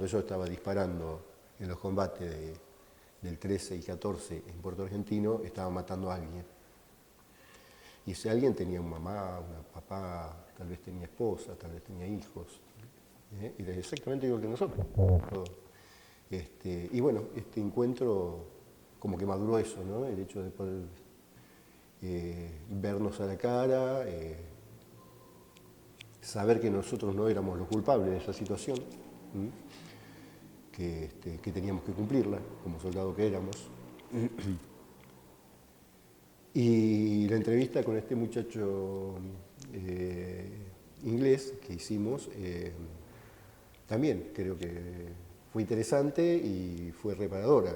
yo estaba disparando en los combates del 13 y 14 en Puerto Argentino, estaba matando a alguien. Y ese alguien tenía una mamá, un papá, tal vez tenía esposa, tal vez tenía hijos. Y era exactamente igual que nosotros. Y bueno, este encuentro como que maduró eso, ¿no? El hecho de poder vernos a la cara, saber que nosotros no éramos los culpables de esa situación, que teníamos que cumplirla como soldados que éramos. Y la entrevista con este muchacho inglés que hicimos, también creo que fue interesante y fue reparadora.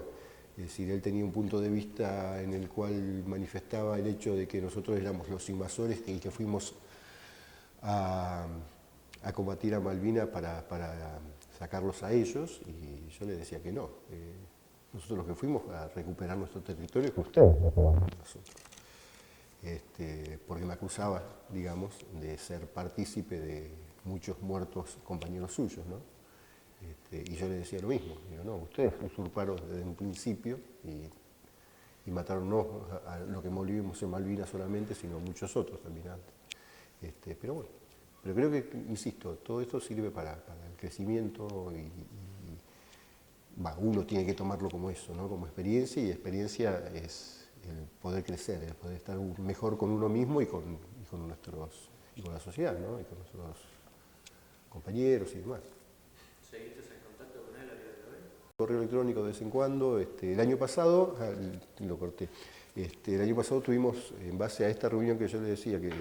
Es decir, él tenía un punto de vista en el cual manifestaba el hecho de que nosotros éramos los invasores y que fuimos a combatir a Malvinas para sacarlos a ellos, y yo le decía que no. Nosotros los que fuimos a recuperar nuestro territorio, que ustedes lo robaron a nosotros. Porque me acusaba, digamos, de ser partícipe de muchos muertos compañeros suyos, ¿no? Y yo le decía lo mismo, digo, no, ustedes usurparon desde un principio y mataron no a lo que vivimos en Malvinas solamente, sino a muchos otros también antes. Pero bueno, pero creo que, insisto, todo esto sirve para el crecimiento y uno tiene que tomarlo como eso, ¿no? Como experiencia, y experiencia es el poder crecer, el poder estar mejor con uno mismo y con la sociedad, ¿no? Y con nuestros compañeros y demás. ¿Seguiste en contacto con él a día de hoy? correo electrónico de vez en cuando. El año pasado, lo corté, el año pasado tuvimos, en base a esta reunión que yo le decía, que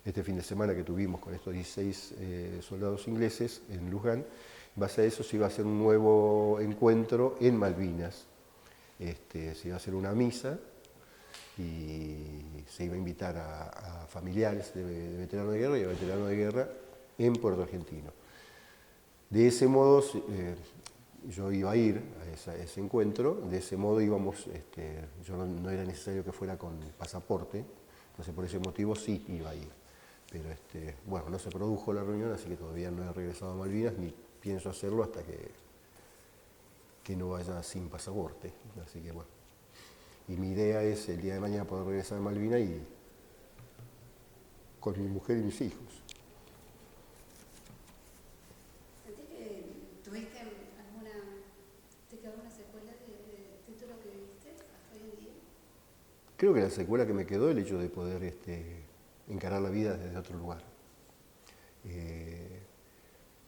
este fin de semana que tuvimos con estos 16 soldados ingleses en Luján, en base a eso se iba a hacer un nuevo encuentro en Malvinas. Se iba a hacer una misa y se iba a invitar a familiares de veteranos de guerra y a veteranos de guerra en Puerto Argentino. De ese modo yo iba a ir a ese encuentro, de ese modo íbamos, yo no era necesario que fuera con pasaporte, entonces por ese motivo sí iba a ir. Pero bueno, no se produjo la reunión, así que todavía no he regresado a Malvinas, ni pienso hacerlo hasta que no vaya sin pasaporte. Así que bueno. Y mi idea es el día de mañana poder regresar a Malvinas y con mi mujer y mis hijos. ¿Sentís que tuviste te quedó alguna secuela del título que viviste hasta hoy en día? Creo que la secuela que me quedó es el hecho de poder encarar la vida desde otro lugar.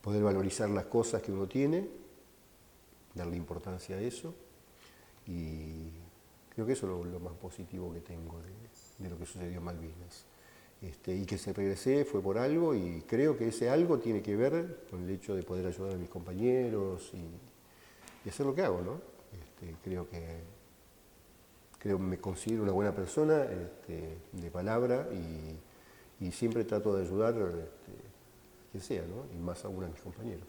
Poder valorizar las cosas que uno tiene, darle importancia a eso, y creo que eso es lo más positivo que tengo de lo que sucedió en Malvinas. Y que se regresé fue por algo, y creo que ese algo tiene que ver con el hecho de poder ayudar a mis compañeros y hacer lo que hago, ¿no? Creo que me considero una buena persona de palabra y siempre trato de ayudar a quien sea, ¿no? Y más aún a mis compañeros.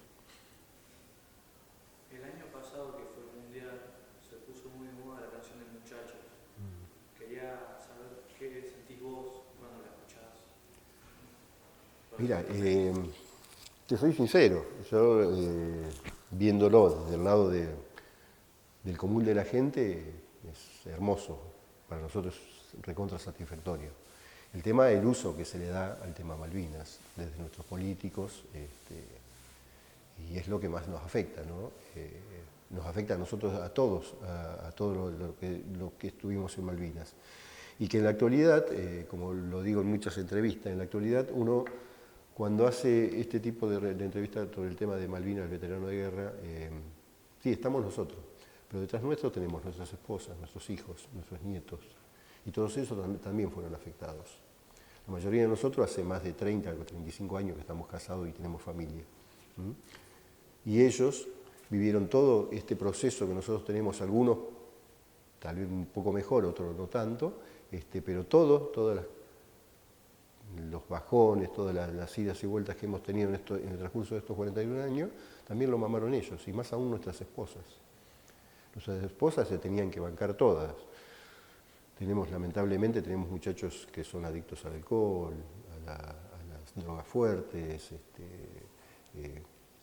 El año pasado, que fue el Mundial, se puso muy de moda la canción de Muchachos. Quería saber qué sentís vos cuando la escuchás. Mira, te soy sincero, yo viéndolo desde el lado del común de la gente es hermoso, para nosotros es recontra satisfactorio. El tema del uso que se le da al tema Malvinas desde nuestros políticos, y es lo que más nos afecta, ¿no? Nos afecta a nosotros, a todos lo que estuvimos en Malvinas. Y que en la actualidad, como lo digo en muchas entrevistas, en la actualidad uno cuando hace este tipo de entrevistas sobre el tema de Malvinas, el veterano de guerra, sí, estamos nosotros, pero detrás nuestro tenemos nuestras esposas, nuestros hijos, nuestros nietos, y todos esos también fueron afectados. La mayoría de nosotros hace más de 30 o 35 años que estamos casados y tenemos familia. Y ellos vivieron todo este proceso que nosotros tenemos, algunos tal vez un poco mejor, otros no tanto, pero todos los bajones, todas las idas y vueltas que hemos tenido en el transcurso de estos 41 años, también lo mamaron ellos, y más aún nuestras esposas. Nuestras esposas se tenían que bancar todas. Lamentablemente tenemos muchachos que son adictos al alcohol, a las drogas fuertes,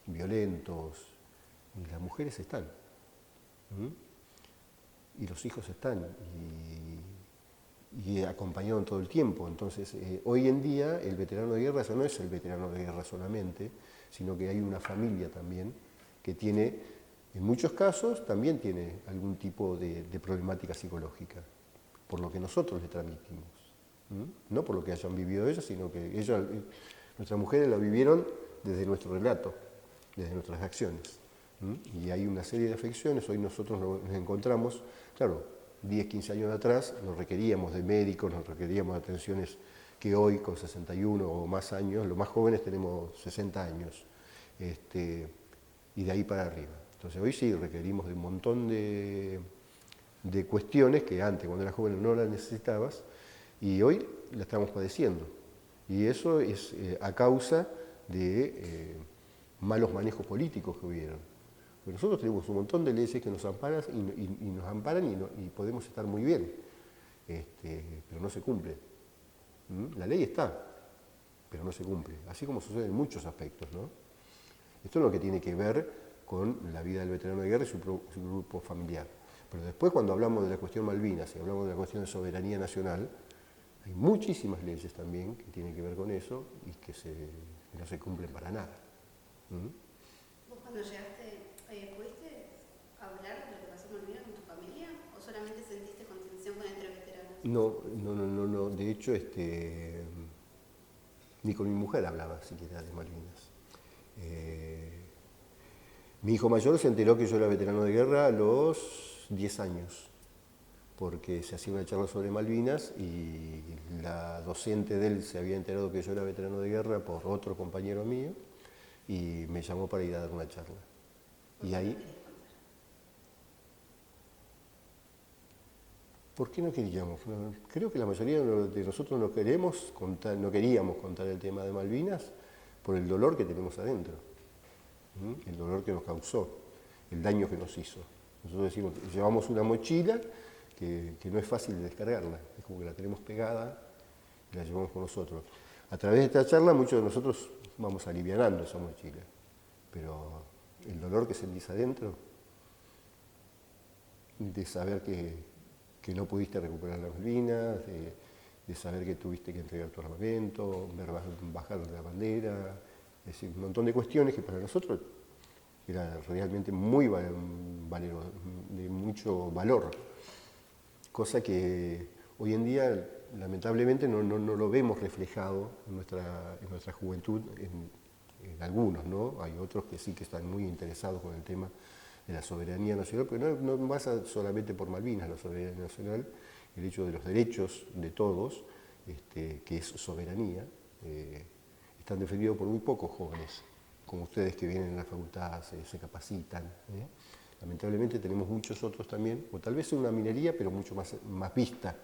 violentos, y las mujeres están. Y los hijos están, y acompañaron todo el tiempo. Entonces, hoy en día el veterano de guerra ya no es el veterano de guerra solamente, sino que hay una familia también que tiene, en muchos casos, también tiene algún tipo de problemática psicológica, por lo que nosotros le transmitimos. No por lo que hayan vivido ellos, sino que nuestras mujeres la vivieron desde nuestro relato, desde nuestras acciones. Y hay una serie de afecciones, hoy nosotros nos encontramos, claro, 10, 15 años atrás nos requeríamos de médicos, nos requeríamos de atenciones que hoy con 61 o más años, los más jóvenes tenemos 60 años, y de ahí para arriba. Entonces hoy sí requerimos de un montón de cuestiones que antes, cuando eras joven, no las necesitabas, y hoy la estamos padeciendo. Y eso es a causa de malos manejos políticos que hubieron. Pero nosotros tenemos un montón de leyes que nos amparan y podemos estar muy bien, pero no se cumple. La ley está, pero no se cumple, así como sucede en muchos aspectos, ¿no? Esto es lo que tiene que ver con la vida del veterano de guerra y su grupo familiar. Pero después, cuando hablamos de la cuestión Malvinas y hablamos de la cuestión de soberanía nacional, hay muchísimas leyes también que tienen que ver con eso y que no se cumplen para nada. ¿Vos cuando llegaste, pudiste hablar de lo que pasó en Malvinas con tu familia o solamente sentiste contención con entre veteranos? No. De hecho, ni con mi mujer hablaba siquiera de Malvinas. Mi hijo mayor se enteró que yo era veterano de guerra a los 10 años, porque se hacía una charla sobre Malvinas y la docente de él se había enterado que yo era veterano de guerra por otro compañero mío y me llamó para ir a dar una charla. Y ahí... ¿Por qué no queríamos? Creo que la mayoría de nosotros no queríamos contar el tema de Malvinas por el dolor que tenemos adentro, el dolor que nos causó, el daño que nos hizo. Nosotros decimos, llevamos una mochila que no es fácil de descargarla, es como que la tenemos pegada y la llevamos con nosotros. A través de esta charla muchos de nosotros vamos alivianando esa mochila, pero el dolor que sentís adentro, de saber que no pudiste recuperar las Malvinas, de saber que tuviste que entregar tu armamento, ver bajar la bandera, es decir, un montón de cuestiones que para nosotros era realmente de mucho valor, cosa que hoy en día lamentablemente no lo vemos reflejado en nuestra juventud, en algunos, ¿no? Hay otros que sí que están muy interesados con el tema de la soberanía nacional, pero no pasa solamente por Malvinas la soberanía nacional, el hecho de los derechos de todos, que es soberanía, están defendidos por muy pocos jóvenes, como ustedes que vienen a la facultad, se capacitan. Lamentablemente tenemos muchos otros también, o tal vez una minería, pero mucho más vista,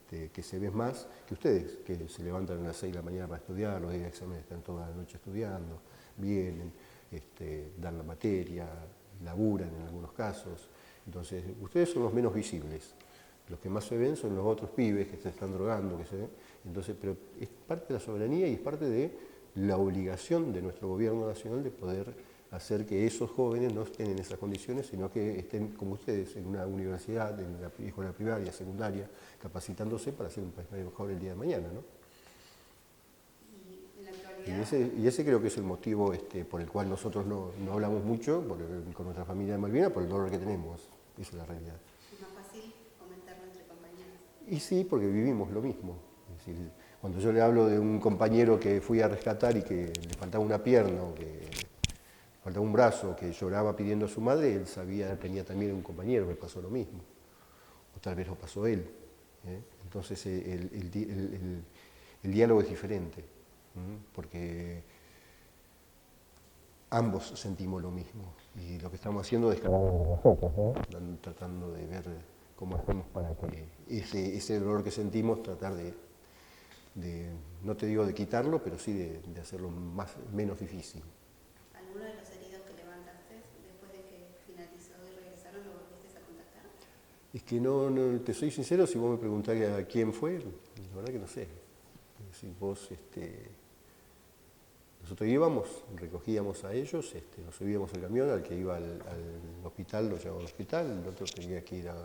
que se ve más que ustedes, que se levantan a las 6 de la mañana para estudiar, los días de examen están toda la noche estudiando, vienen, dan la materia, laburan en algunos casos. Entonces, ustedes son los menos visibles. Los que más se ven son los otros pibes que se están drogando, entonces, pero es parte de la soberanía y es parte de la obligación de nuestro gobierno nacional de poder hacer que esos jóvenes no estén en esas condiciones, sino que estén como ustedes en una universidad, en la escuela primaria, secundaria, capacitándose para hacer un país mejor el día de mañana, ¿no? Y ese creo que es el motivo por el cual nosotros no hablamos mucho con nuestra familia de Malvinas, por el dolor que tenemos. Esa es la realidad. Es más fácil comentarlo entre compañeros. Y sí, porque vivimos lo mismo. Es decir, cuando yo le hablo de un compañero que fui a rescatar y que le faltaba una pierna o que le faltaba un brazo, que lloraba pidiendo a su madre, él tenía también un compañero que pasó lo mismo. O tal vez lo pasó él. Entonces el diálogo es diferente. Porque ambos sentimos lo mismo y lo que estamos haciendo es tratando de ver cómo hacemos para que ese dolor que sentimos tratar de no te digo de quitarlo, pero sí de hacerlo menos difícil. ¿Alguno de los heridos que levantaste después de que finalizó y regresaron lo volviste a contactar? Es que no te soy sincero, si vos me preguntás a quién fue, la verdad que no sé. Si vos nosotros íbamos, recogíamos a ellos, nos subíamos al camión, al que iba al hospital lo llevaba al hospital, el otro tenía que ir a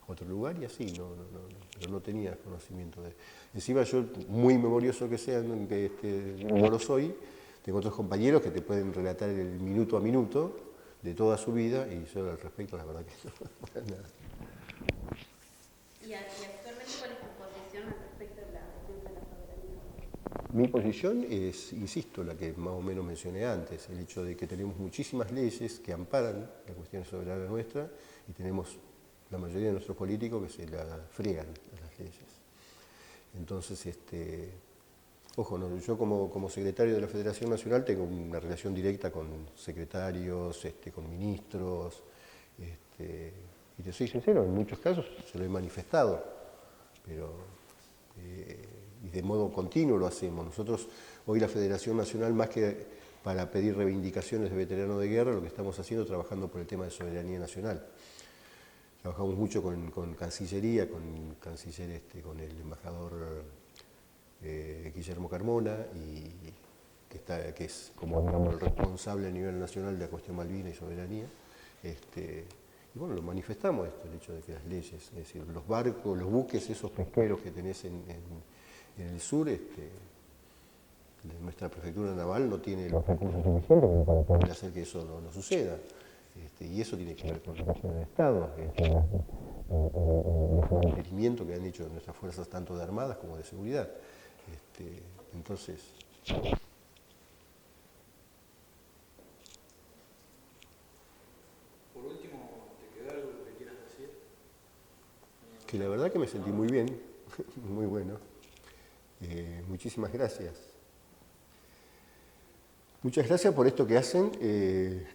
otro lugar y así, pero no tenía conocimiento de... Encima yo, muy memorioso que sea, que no lo soy, tengo otros compañeros que te pueden relatar el minuto a minuto de toda su vida y yo al respecto la verdad que no, nada. ¿Y actualmente cuál es tu posición al respecto de la defensa de la soberanía? Mi posición es, insisto, la que más o menos mencioné antes, el hecho de que tenemos muchísimas leyes que amparan la cuestión soberana nuestra y tenemos la mayoría de nuestros políticos que se la friegan a las leyes. Entonces, ojo, no, yo como secretario de la Federación Nacional tengo una relación directa con secretarios, con ministros, y te soy sincero, en muchos casos se lo he manifestado, pero... y de modo continuo lo hacemos. Nosotros, hoy la Federación Nacional, más que para pedir reivindicaciones de veteranos de guerra, lo que estamos haciendo es trabajando por el tema de soberanía nacional. Trabajamos mucho con Cancillería, con el embajador Guillermo Carmona, que es como digamos, el responsable a nivel nacional de la cuestión Malvinas y soberanía. Y bueno, lo manifestamos el hecho de que las leyes, es decir, los barcos, los buques, esos pesqueros que tenés en el sur, nuestra prefectura naval no tiene los recursos suficientes para poder hacer que eso no suceda. Y eso tiene que ver con la relación del Estado, el mantenimiento que han hecho nuestras fuerzas tanto de armadas como de seguridad. Entonces... que me sentí muy bien, muy bueno. Muchísimas gracias. Muchas gracias por esto que hacen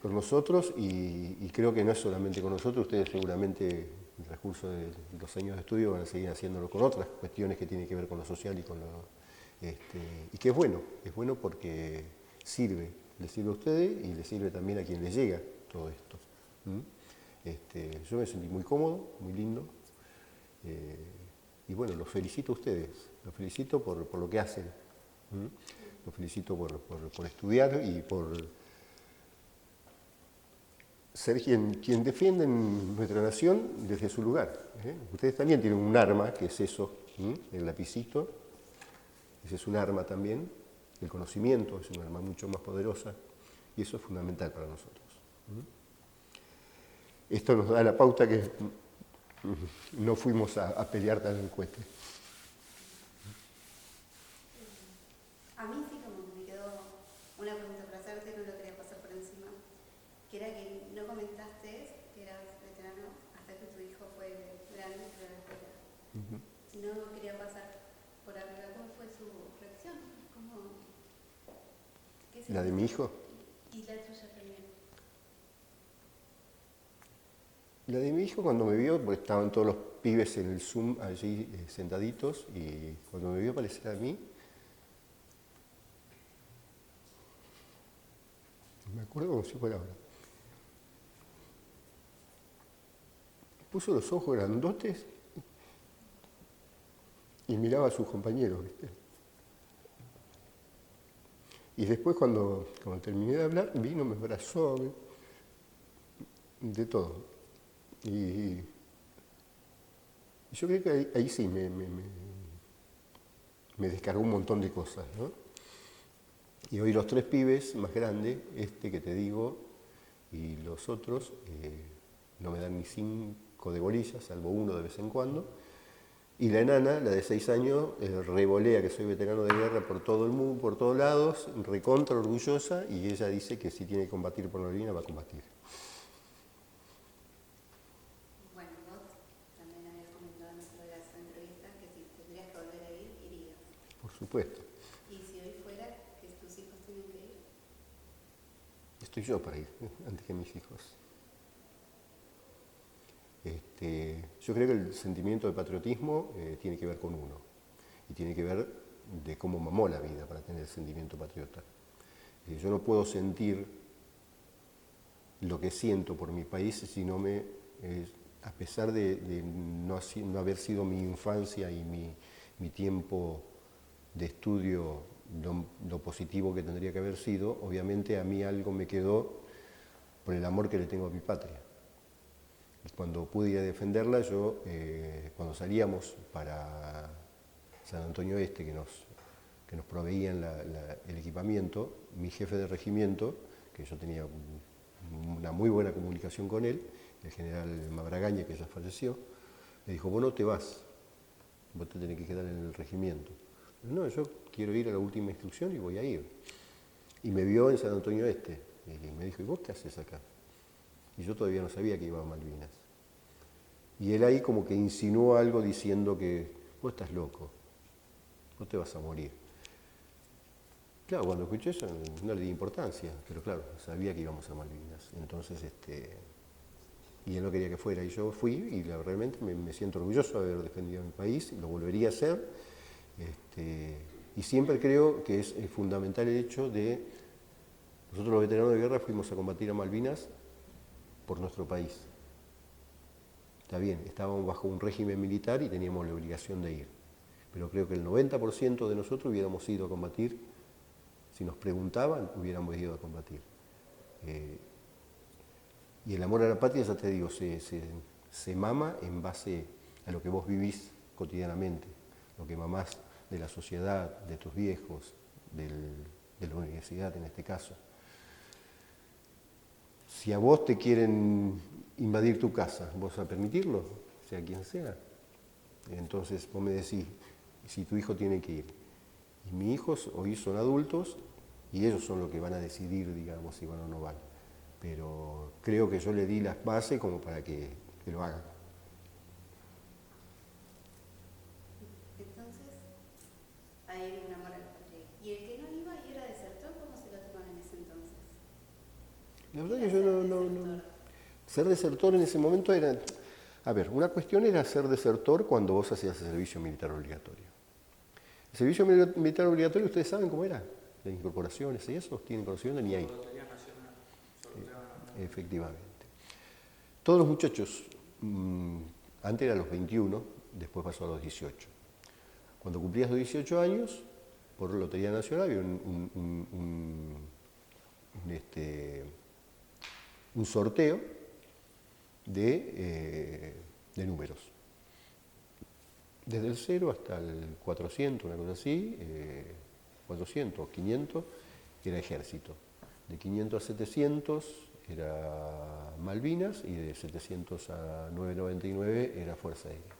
con nosotros y creo que no es solamente con nosotros, ustedes seguramente en el transcurso de los años de estudio van a seguir haciéndolo con otras cuestiones que tienen que ver con lo social y con lo... y que es bueno porque sirve, les sirve a ustedes y les sirve también a quien les llega todo esto. Yo me sentí muy cómodo, muy lindo y bueno, los felicito a ustedes, los felicito por lo que hacen. Los felicito por estudiar y por ser quien defienden nuestra nación desde su lugar. Ustedes también tienen un arma, que es eso, el lapicito. Ese es un arma también. El conocimiento es un arma mucho más poderosa y eso es fundamental para nosotros. Esto nos da la pauta que no fuimos a pelear tan en cohete. A mí sí como que me quedó una pregunta para hacerte, no lo quería pasar por encima, que era que no comentaste que eras veterano hasta que tu hijo fue grande y fue a la escuela. No quería pasar por arriba. ¿Cómo fue su reacción? ¿La de mi hijo? Y la tuya también. La de mi hijo cuando me vio, porque estaban todos los pibes en el Zoom allí sentaditos, y cuando me vio aparecer a mí, me acuerdo como si fuera ahora. Puso los ojos grandotes y miraba a sus compañeros, ¿viste? Y después cuando terminé de hablar, vino, me abrazó, de todo. Y yo creo que ahí sí me descargó un montón de cosas, ¿no? Y hoy los tres pibes más grandes, este que te digo, y los otros, no me dan ni 5 de bolillas, salvo uno de vez en cuando. Y la enana, la de 6 años, revolea que soy veterano de guerra por todo el mundo, por todos lados, recontra orgullosa, y ella dice que si tiene que combatir por Malvinas, va a combatir. Bueno, vos también habías comentado en otra de las entrevistas que si tendrías que volver a ir, irías. Por supuesto. Y si hoy fuera que tus hijos tienen que ir. Estoy yo para ir, antes que mis hijos. Yo creo que el sentimiento de patriotismo tiene que ver con uno y tiene que ver de cómo mamó la vida para tener el sentimiento patriota. Yo no puedo sentir lo que siento por mi país si no a pesar de no haber sido mi infancia y mi tiempo de estudio lo positivo que tendría que haber sido, obviamente a mí algo me quedó por el amor que le tengo a mi patria. Cuando pude ir a defenderla, cuando salíamos para San Antonio Este, que nos proveían el equipamiento, mi jefe de regimiento, que yo tenía una muy buena comunicación con él, el general Mabragaña, que ya falleció, me dijo, vos no te vas, vos te tenés que quedar en el regimiento. No, yo quiero ir a la última instrucción y voy a ir. Y me vio en San Antonio Este, y me dijo, ¿y vos qué haces acá? Y yo todavía no sabía que iba a Malvinas. Y él ahí como que insinuó algo diciendo que vos estás loco, no te vas a morir. Claro, cuando escuché eso no le di importancia, pero claro, sabía que íbamos a Malvinas. Entonces, y él no quería que fuera, y yo fui, y realmente me siento orgulloso de haber defendido a mi país, lo volvería a hacer. Y siempre creo que es fundamental el hecho de, nosotros los veteranos de guerra fuimos a combatir a Malvinas por nuestro país. Está bien, estábamos bajo un régimen militar y teníamos la obligación de ir. Pero creo que el 90% de nosotros hubiéramos ido a combatir, si nos preguntaban, hubiéramos ido a combatir. Y el amor a la patria, ya te digo, se mama en base a lo que vos vivís cotidianamente, lo que mamás de la sociedad, de tus viejos, de la universidad en este caso. Si a vos te quieren invadir tu casa, ¿vos vas a permitirlo? Sea quien sea. Entonces vos me decís, si tu hijo tiene que ir. Y mis hijos hoy son adultos y ellos son los que van a decidir, digamos, si van o no van. Pero creo que yo le di las bases como para que lo hagan. Ser desertor en ese momento era... A ver, una cuestión era ser desertor cuando vos hacías el servicio militar obligatorio. El servicio militar obligatorio, ¿ustedes saben cómo era? Las incorporaciones y eso, ¿tienen conocimiento? Ni ahí. Lotería Nacional. Efectivamente. Todos los muchachos, antes eran los 21, después pasó a los 18. Cuando cumplías los 18 años, por Lotería Nacional había un sorteo de números. Desde el 0 hasta el 400, una cosa así, 400, 500 era ejército. De 500 a 700 era Malvinas y de 700 a 999 era Fuerza Aérea.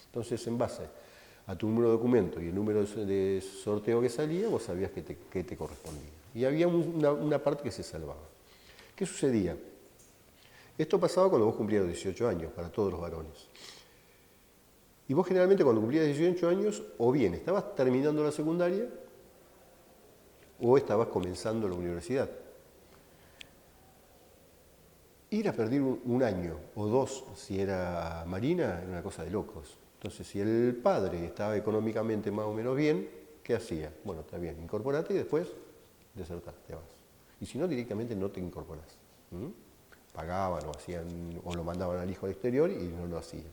Entonces, en base a tu número de documento y el número de sorteo que salía, vos sabías que te correspondía. Y había una parte que se salvaba. ¿Qué sucedía? Esto pasaba cuando vos cumplías 18 años, para todos los varones. Y vos generalmente cuando cumplías 18 años, o bien estabas terminando la secundaria, o estabas comenzando la universidad. Ir a perder un año o dos, si era marina, era una cosa de locos. Entonces, si el padre estaba económicamente más o menos bien, ¿qué hacía? Bueno, está bien, incorporate y después desertás, te vas. Y si no, directamente no te incorporás. Pagaban o hacían, o lo mandaban al hijo al exterior y no lo hacían.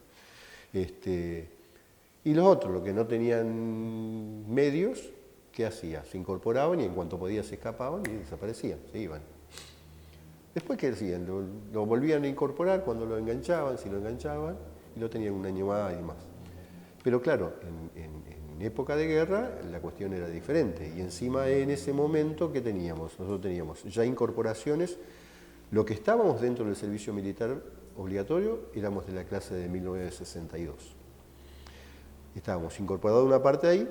Y los otros, los que no tenían medios, ¿qué hacían? Se incorporaban y en cuanto podían se escapaban y desaparecían, se iban. Después, ¿qué hacían? Lo volvían a incorporar cuando lo enganchaban, si lo enganchaban, y lo tenían un año más y más. Pero claro, en época de guerra la cuestión era diferente. Y encima en ese momento, ¿qué teníamos? Nosotros teníamos ya incorporaciones. Lo que estábamos dentro del servicio militar obligatorio éramos de la clase de 1962. Estábamos incorporados una parte ahí,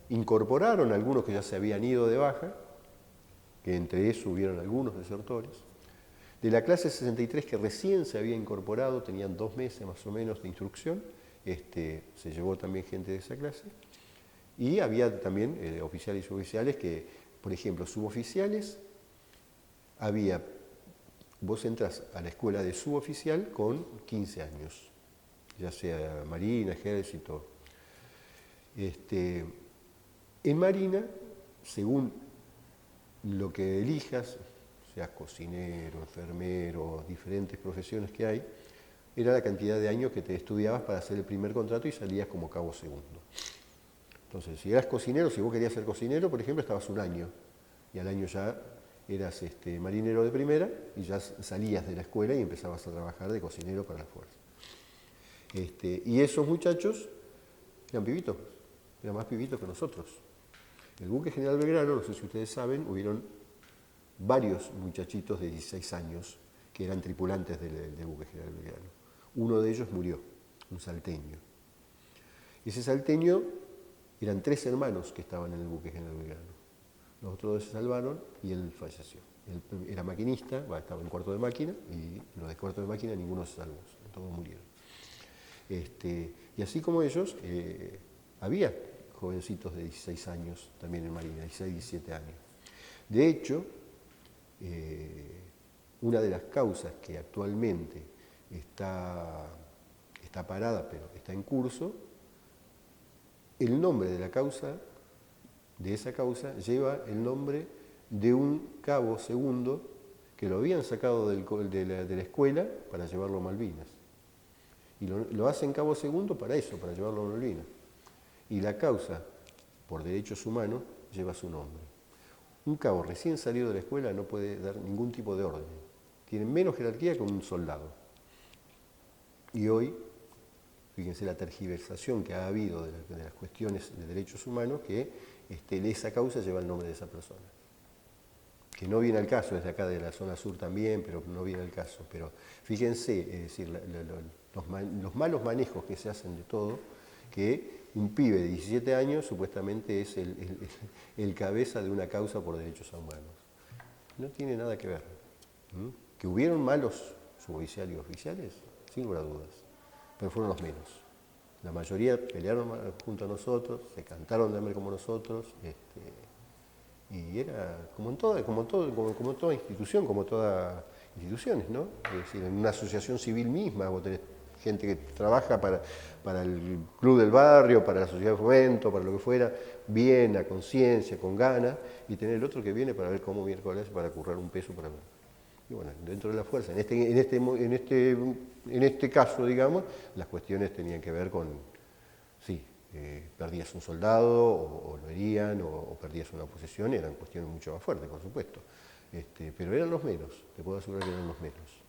incorporaron algunos que ya se habían ido de baja, que entre eso hubieron algunos desertores. De la clase 63 que recién se había incorporado, tenían 2 meses más o menos de instrucción, se llevó también gente de esa clase. Y había también oficiales y suboficiales que, por ejemplo, suboficiales, vos entras a la escuela de suboficial con 15 años, ya sea Marina, Ejército. En Marina, según lo que elijas, seas cocinero, enfermero, diferentes profesiones que hay, era la cantidad de años que te estudiabas para hacer el primer contrato y salías como cabo segundo. Entonces, si eras cocinero, si vos querías ser cocinero, por ejemplo, estabas un año, y al año ya eras marinero de primera y ya salías de la escuela y empezabas a trabajar de cocinero para la fuerza. Y esos muchachos eran pibitos, eran más pibitos que nosotros. El buque General Belgrano, no sé si ustedes saben, hubieron varios muchachitos de 16 años que eran tripulantes del buque General Belgrano. Uno de ellos murió, un salteño. Ese salteño eran 3 hermanos que estaban en el buque General Belgrano. Los otros 2 se salvaron y él falleció. Él era maquinista, estaba en cuarto de máquina y los de cuarto de máquina ninguno se salvó, todos murieron. Y así como ellos, había jovencitos de 16 años también en Marina, 16, 17 años. De hecho, una de las causas que actualmente está parada, pero está en curso, el nombre de la causa, de esa causa, lleva el nombre de un cabo segundo que lo habían sacado de la escuela para llevarlo a Malvinas. Y lo hacen cabo segundo para eso, para llevarlo a Malvinas. Y la causa, por derechos humanos, lleva su nombre. Un cabo recién salido de la escuela no puede dar ningún tipo de orden. Tiene menos jerarquía que un soldado. Y hoy, fíjense la tergiversación que ha habido de las cuestiones de derechos humanos, que esa causa lleva el nombre de esa persona. Que no viene al caso, desde acá de la zona sur también, pero no viene al caso. Pero fíjense, es decir, los malos manejos que se hacen de todo, que un pibe de 17 años supuestamente es el cabeza de una causa por derechos humanos. No tiene nada que ver. Que hubieron malos suboficiales y oficiales, sin lugar a dudas, pero fueron los menos. La mayoría pelearon junto a nosotros, se cantaron de hambre como nosotros, y era como toda institución, como toda instituciones, ¿no? Es decir, en una asociación civil misma, vos tenés gente que trabaja para el club del barrio, para la sociedad de fomento, para lo que fuera, bien, a conciencia, con ganas, y tener el otro que viene para ver cómo miércoles para currar un peso para... Y bueno, dentro de la fuerza. En este caso, digamos, las cuestiones tenían que ver con, sí, perdías un soldado, o lo herían, o perdías una posesión, eran cuestiones mucho más fuertes, por supuesto. Pero eran los menos, te puedo asegurar que eran los menos.